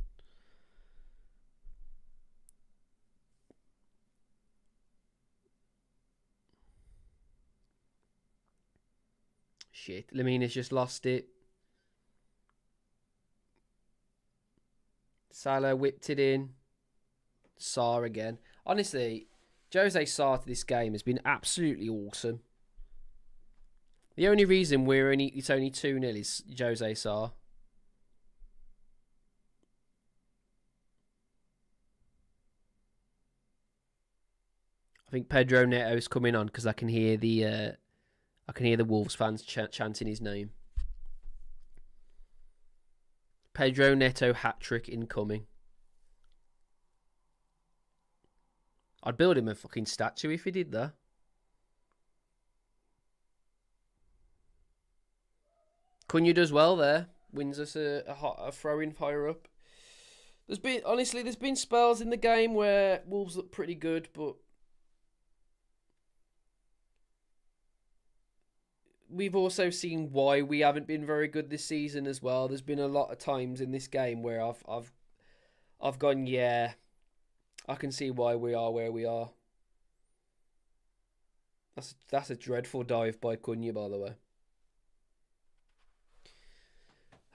Shit, Lamina's just lost it. Salah whipped it in. Sarr again. Honestly, Jose Sarr to this game has been absolutely awesome. The only reason it's only 2-0 is Jose Sarr. I think Pedro Neto's coming on because I can hear the Wolves fans chanting his name. Pedro Neto hat-trick incoming. I'd build him a fucking statue if he did that. Cunha does well there. Wins us a throw-in higher up. There's been spells in the game where Wolves look pretty good, but we've also seen why we haven't been very good this season as well. There's been a lot of times in this game where I've gone, yeah, I can see why we are where we are. That's a dreadful dive by Cunha, by the way.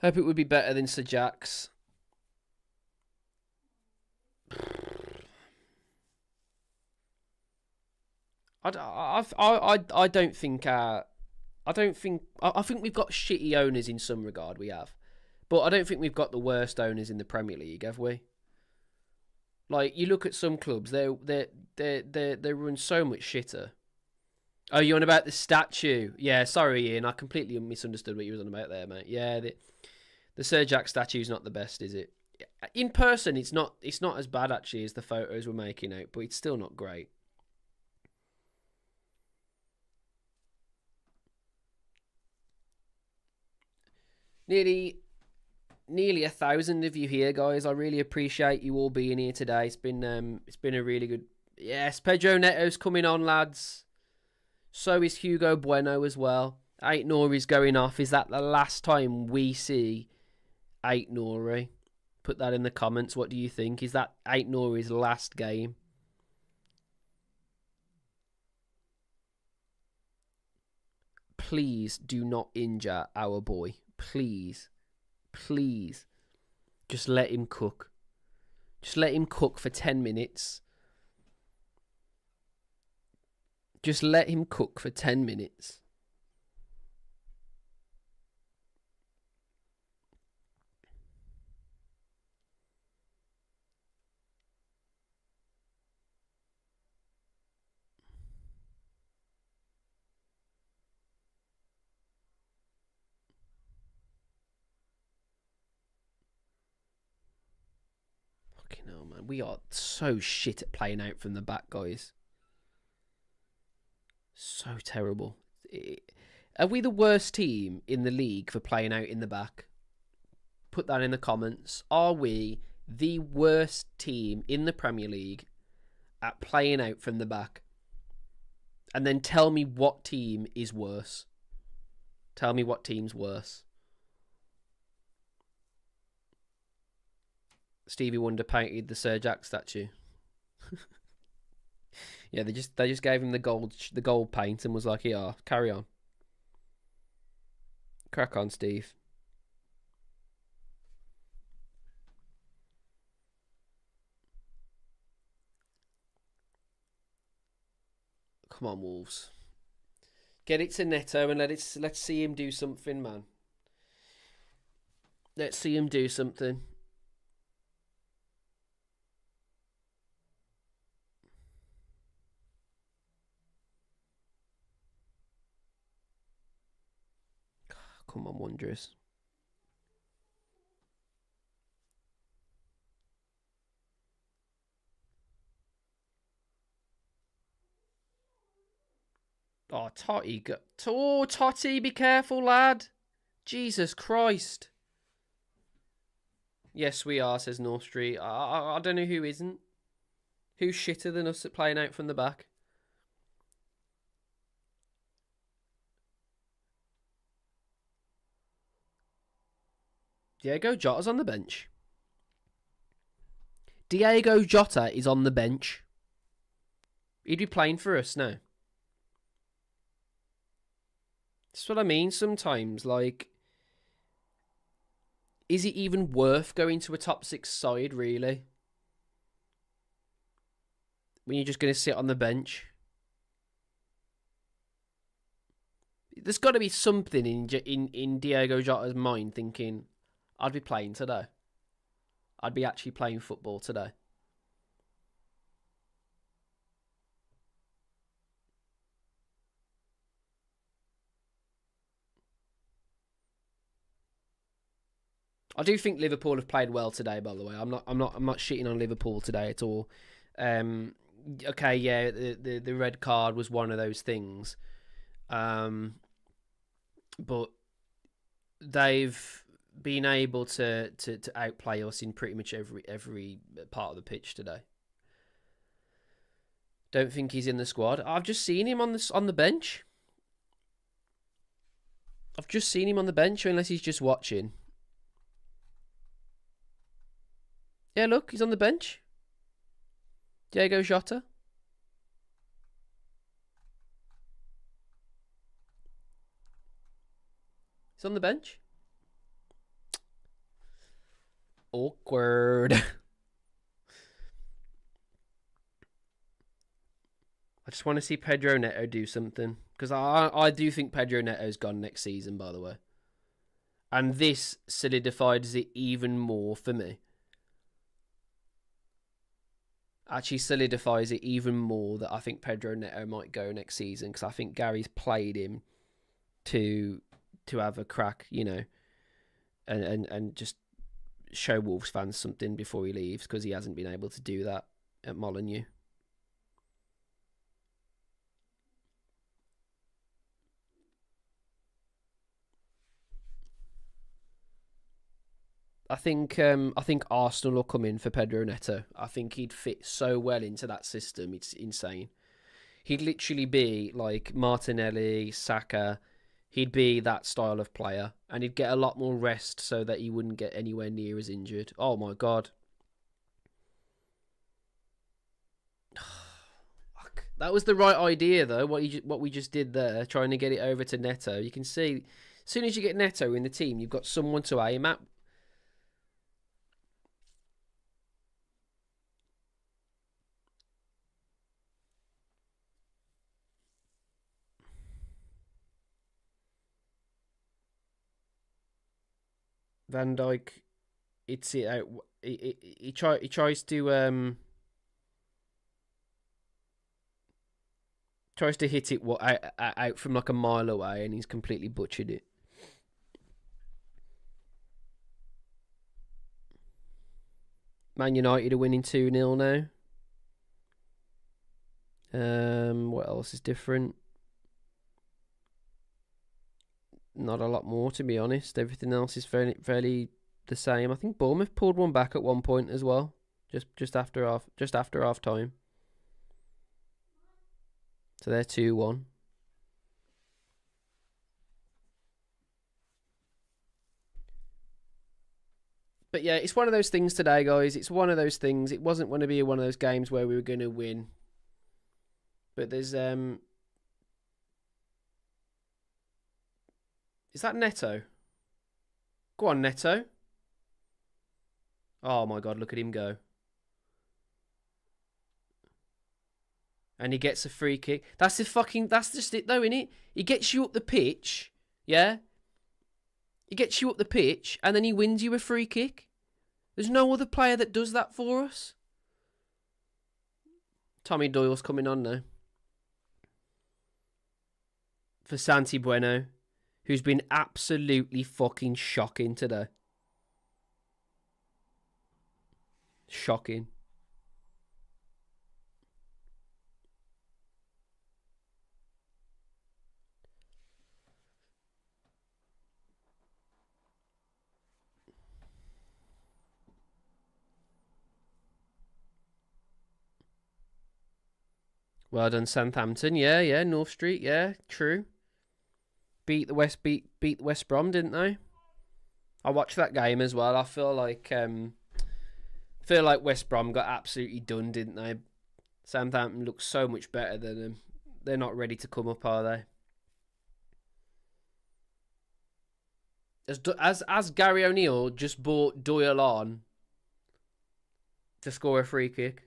Hope it would be better than Sir Jack's. I don't think I think we've got shitty owners in some regard. We have, but I don't think we've got the worst owners in the Premier League, have we? Like, you look at some clubs, they run so much shitter. Oh, you on about the statue? Yeah, sorry, Ian, I completely misunderstood what you was on about there, mate. Yeah, the Sir Jack statue's not the best, is it? In person, it's not as bad actually as the photos we're making out, but it's still not great. Nearly 1,000 of you here, guys. I really appreciate you all being here today. It's been a really good. Yes, Pedro Neto's coming on, lads. So is Hugo Bueno as well. Aït-Nouri's going off. Is that the last time we see Aït-Nouri? Put that in the comments. What do you think? Is that Aït-Nouri's last game? Please do not injure our boy. Please. Please. Just let him cook. Just let him cook for 10 minutes. Just let him cook for 10 minutes. we are so shit at playing out from the back, guys. So terrible. Are we the worst team in the league for playing out in the back? Put that in the comments. Are we the worst team in the Premier League at playing out from the back? And then tell me what team is worse. Tell me what team's worse. Stevie Wonder painted the Sir Jack statue. Yeah, they just gave him the gold paint and was like, "Yeah, carry on, crack on, Steve." Come on, Wolves. Get it to Neto and let's see him do something, man. Let's see him do something. Come on, Wanderers. Oh, Totty. Oh, Totty, be careful, lad. Jesus Christ. Yes, we are, says North Street. I don't know who isn't. Who's shitter than us at playing out from the back? Diego Jota's on the bench. Diego Jota is on the bench. He'd be playing for us now. That's what I mean sometimes. Like, is it even worth going to a top 6 side, really? When you're just going to sit on the bench? There's got to be something in Diego Jota's mind thinking, I'd be playing today. I'd be actually playing football today. I do think Liverpool have played well today, by the way. I'm not shitting on Liverpool today at all. Okay, yeah, the red card was one of those things. But they've been able to outplay us in pretty much every part of the pitch today. Don't think he's in the squad. I've just seen him on the bench. I've just seen him on the bench, unless he's just watching. Yeah, look, he's on the bench. Diego Jota. He's on the bench. Awkward. I just want to see Pedro Neto do something. Because I do think Pedro Neto's gone next season, by the way. And this solidifies it even more for me. Actually solidifies it even more that I think Pedro Neto might go next season. Because I think Gary's played him to have a crack, you know. And just show Wolves fans something before he leaves. Because he hasn't been able to do that at Molineux. I think Arsenal will come in for Pedro Neto. I think he'd fit so well into that system. It's insane. He'd literally be like Martinelli, Saka. He'd be that style of player. And he'd get a lot more rest so that he wouldn't get anywhere near as injured. Oh my God. That was the right idea, though, what we just did there, trying to get it over to Neto. You can see, as soon as you get Neto in the team, you've got someone to aim at. Van Dijk, it's it out. He tries to hit it out from like a mile away, and he's completely butchered it. Man United are winning 2-0 now. What else is different? Not a lot more, to be honest. Everything else is fairly the same. I think Bournemouth pulled one back at one point as well, just after half time. So they're 2-1. But yeah, it's one of those things today, guys. It's one of those things. It wasn't going to be one of those games where we were going to win. But there's is that Neto? Go on, Neto. Oh my God, look at him go. And he gets a free kick. That's just it though, innit? He gets you up the pitch, yeah? He gets you up the pitch and then he wins you a free kick. There's no other player that does that for us. Tommy Doyle's coming on now. For Santi Bueno, who's been absolutely fucking shocking today. Shocking. Well done, Southampton. Yeah, North Street. Yeah, true. Beat the West Brom, didn't they? I watched that game as well. I feel like West Brom got absolutely done, didn't they? Southampton looks so much better than them. They're not ready to come up, are they? As Gary O'Neill just brought Doyle on to score a free kick.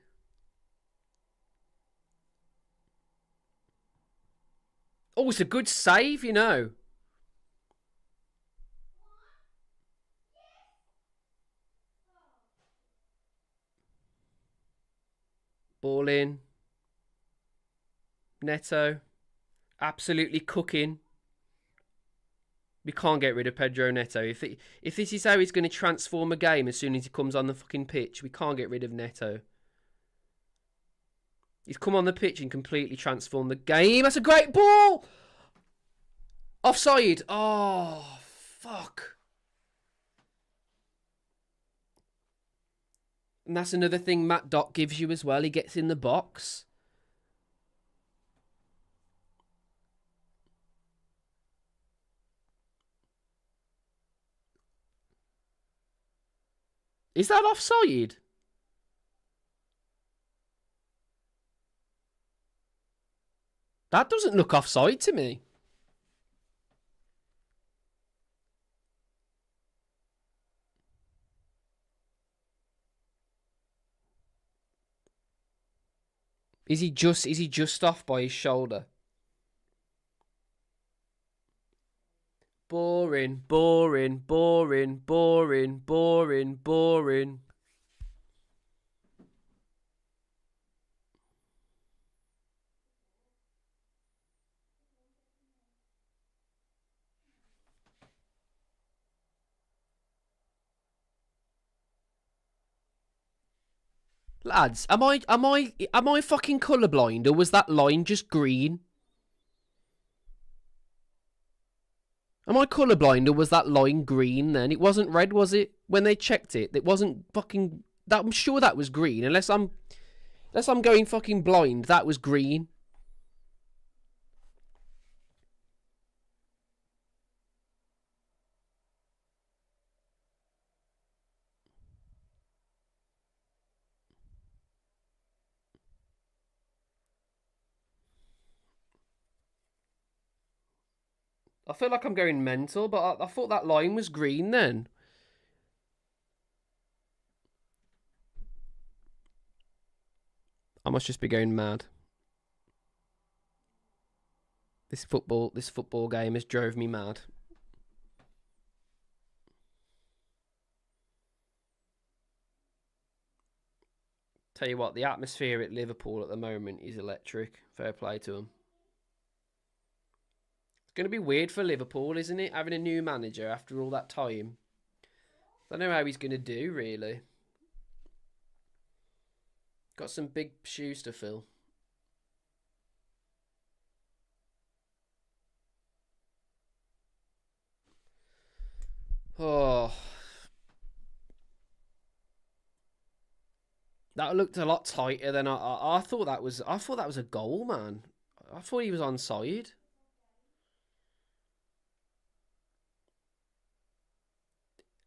Oh, it's a good save, you know. Ball in. Neto. Absolutely cooking. We can't get rid of Pedro Neto. If this is how he's going to transform a game as soon as he comes on the fucking pitch, we can't get rid of Neto. He's come on the pitch and completely transformed the game. That's a great ball! Offside. Oh, fuck. And that's another thing Matt Dock gives you as well. He gets in the box. Is that offside? That doesn't look offside to me. Is he just off by his shoulder? Boring. Lads, am I fucking colourblind, or was that line just green? Am I colourblind, or was that line green then? It wasn't red, was it? When they checked it, it wasn't fucking... I'm sure that was green, unless I'm going fucking blind. That was green. I feel like I'm going mental, but I thought that line was green then. I must just be going mad. This football game has drove me mad. Tell you what, the atmosphere at Liverpool at the moment is electric. Fair play to them. It's going to be weird for Liverpool, isn't it? Having a new manager after all that time. I don't know how he's going to do, really. Got some big shoes to fill. Oh, that looked a lot tighter than I thought that was. I thought that was a goal, man. I thought he was onside.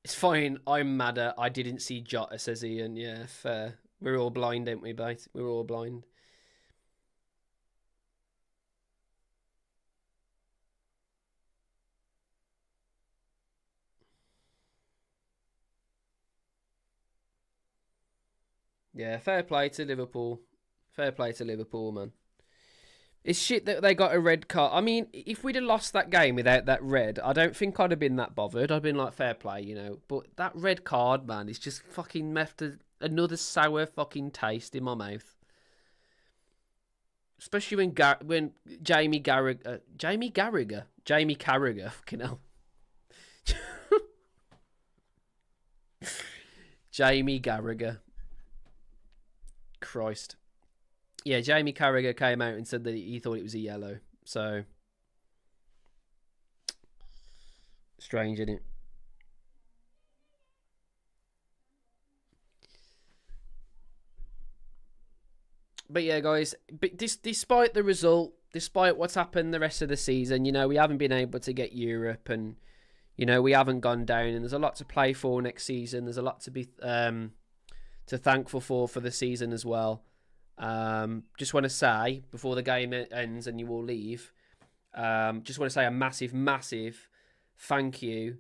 It's fine. I'm madder. I didn't see Jota, says Ian. Yeah, fair. We're all blind, ain't we, mate? We're all blind. Yeah, fair play to Liverpool. Fair play to Liverpool, man. It's shit that they got a red card. I mean, if we'd have lost that game without that red, I don't think I'd have been that bothered. I'd been like, fair play, you know. But that red card, man, is just fucking left another sour fucking taste in my mouth. Especially when Jamie Carragher, fucking hell, Jamie Carragher, Christ, yeah, Jamie Carragher came out and said that he thought it was a yellow. So strange, isn't it? But yeah, guys, despite the result, despite what's happened the rest of the season, you know, we haven't been able to get Europe, and you know, we haven't gone down, and there's a lot to play for next season. There's a lot to be to thankful for the season as well. Just want to say before the game ends and you all leave, just want to say a massive, massive thank you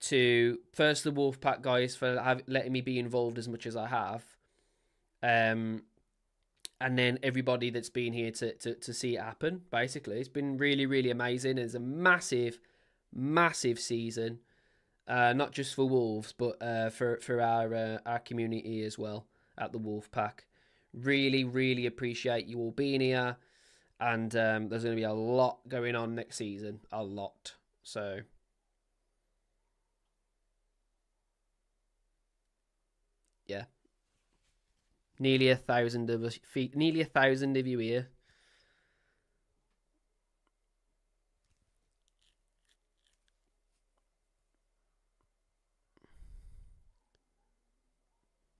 to first the Wolfpack guys for letting me be involved as much as I have. And then everybody that's been here to see it happen. Basically, it's been really, really amazing. It's a massive, massive season, not just for Wolves, but for our community as well at the Wolfpack. Really, really appreciate you all being here, and there's going to be a lot going on next season, a lot. So yeah, nearly 1,000 of us, nearly 1,000 of you here.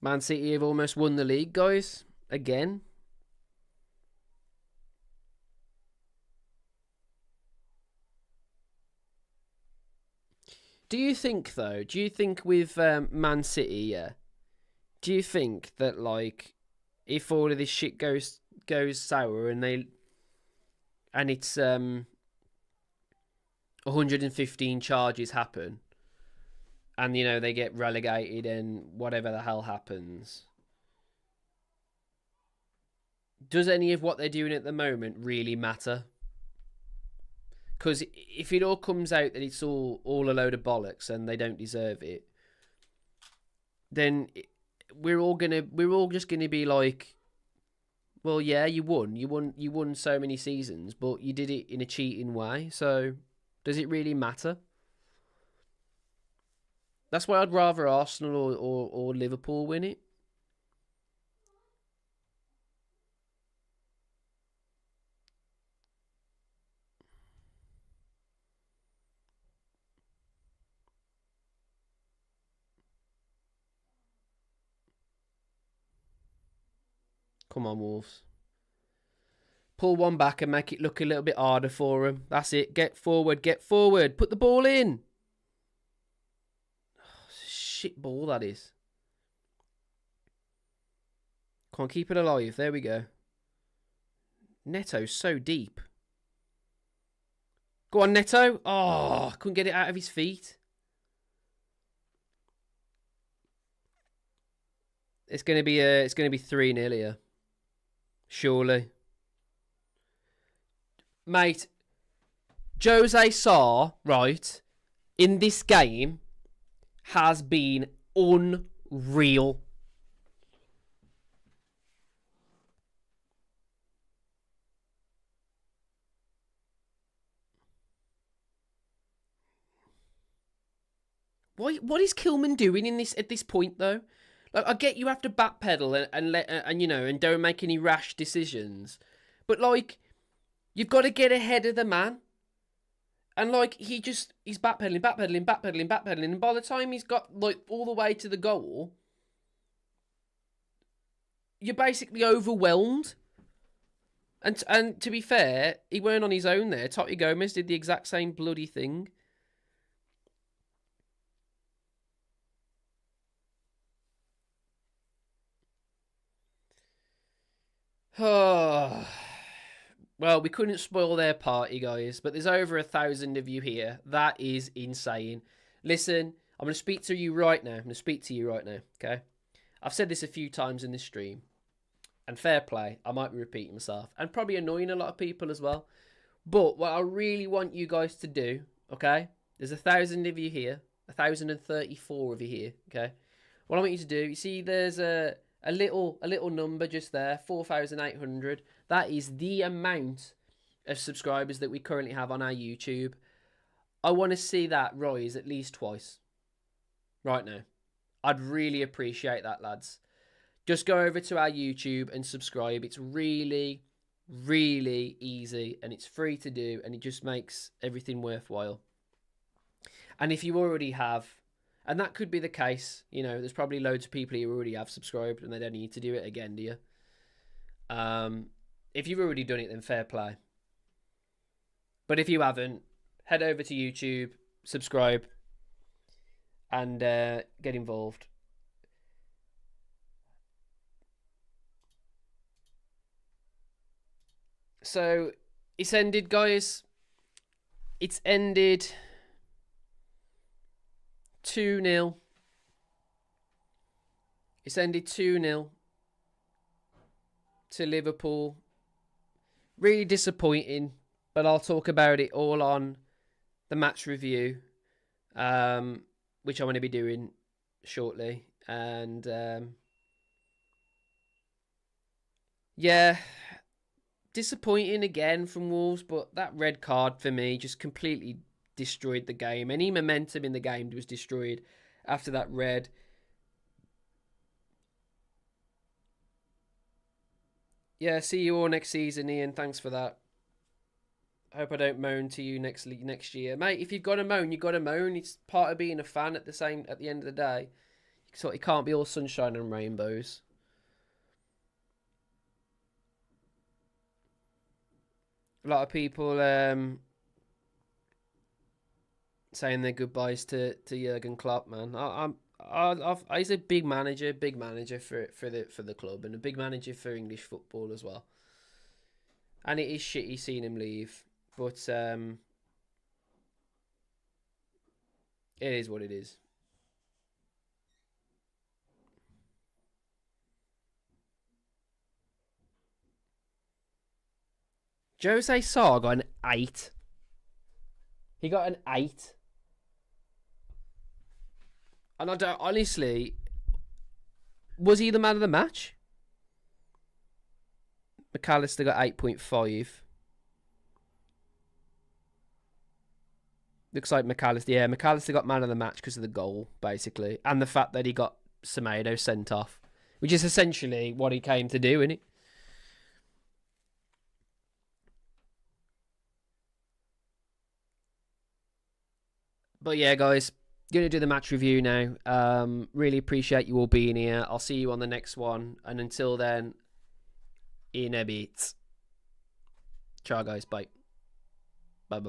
Man City have almost won the league, guys. Again. Do you think, though, with Man City, yeah, do you think that, like, if all of this shit goes sour and it's 115 charges happen, and you know they get relegated and whatever the hell happens, does any of what they're doing at the moment really matter? Because if it all comes out that it's all a load of bollocks and they don't deserve it, then we're all just gonna be like, well, yeah, you won so many seasons, but you did it in a cheating way. So does it really matter? That's why I'd rather Arsenal or Liverpool win it. Come on, Wolves. Pull one back and make it look a little bit harder for them. That's it. Get forward, get forward. Put the ball in. Shit ball, that is. Come on, keep it alive. There we go. Neto's so deep. Go on, Neto. Oh, couldn't get it out of his feet. It's gonna be 3-0 here. Surely. Mate, Jose Sarr, right, in this game has been unreal. What is Kilman doing at this point though? Like, I get you have to backpedal and let and you know and don't make any rash decisions, but like you've got to get ahead of the man. And like he's backpedaling, and by the time he's got like all the way to the goal, you're basically overwhelmed. And to be fair, he weren't on his own there. Totti Gomez did the exact same bloody thing. Oh. Well, we couldn't spoil their party, guys, but there's over 1,000 of you here. That is insane. Listen, I'm going to speak to you right now. Okay? I've said this a few times in this stream, and fair play, I might be repeating myself, and probably annoying a lot of people as well. But what I really want you guys to do, okay? There's 1,000 of you here, 1,034 of you here, okay? What I want you to do, you see there's a little number just there, 4,800. That is the amount of subscribers that we currently have on our YouTube. I want to see that rise at least twice right now. I'd really appreciate that, lads. Just go over to our YouTube and subscribe. It's really, really easy and it's free to do and it just makes everything worthwhile. And if you already have, and that could be the case, you know, there's probably loads of people who already have subscribed and they don't need to do it again, do you? If you've already done it, then fair play. But if you haven't, head over to YouTube, subscribe, and get involved. So, it's ended, guys. It's ended 2-0. It's ended 2-0 to Liverpool. Really disappointing, but I'll talk about it all on the match review, which I'm going to be doing shortly. And yeah, disappointing again from Wolves, but that red card for me just completely destroyed the game. Any momentum in the game was destroyed after that red. Yeah, see you all next season, Ian. Thanks for that. I hope I don't moan to you next year, mate. If you've got to moan, you've got to moan. It's part of being a fan. At the end of the day, so it can't be all sunshine and rainbows. A lot of people saying their goodbyes to Jurgen Klopp, man. He's a big manager for the club and a big manager for English football as well. And it is shitty seeing him leave, but it is what it is. Jose Sarr got an 8. He got an 8. And I don't, honestly, was he the man of the match? McAllister got 8.5. Looks like McAllister. Yeah, McAllister got man of the match because of the goal, basically. And the fact that he got Semedo sent off. Which is essentially what he came to do, isn't it? But yeah, guys, going to do the match review now. Really appreciate you all being here. I'll see you on the next one. And until then, in a bit. Ciao, guys. Bye. Bye.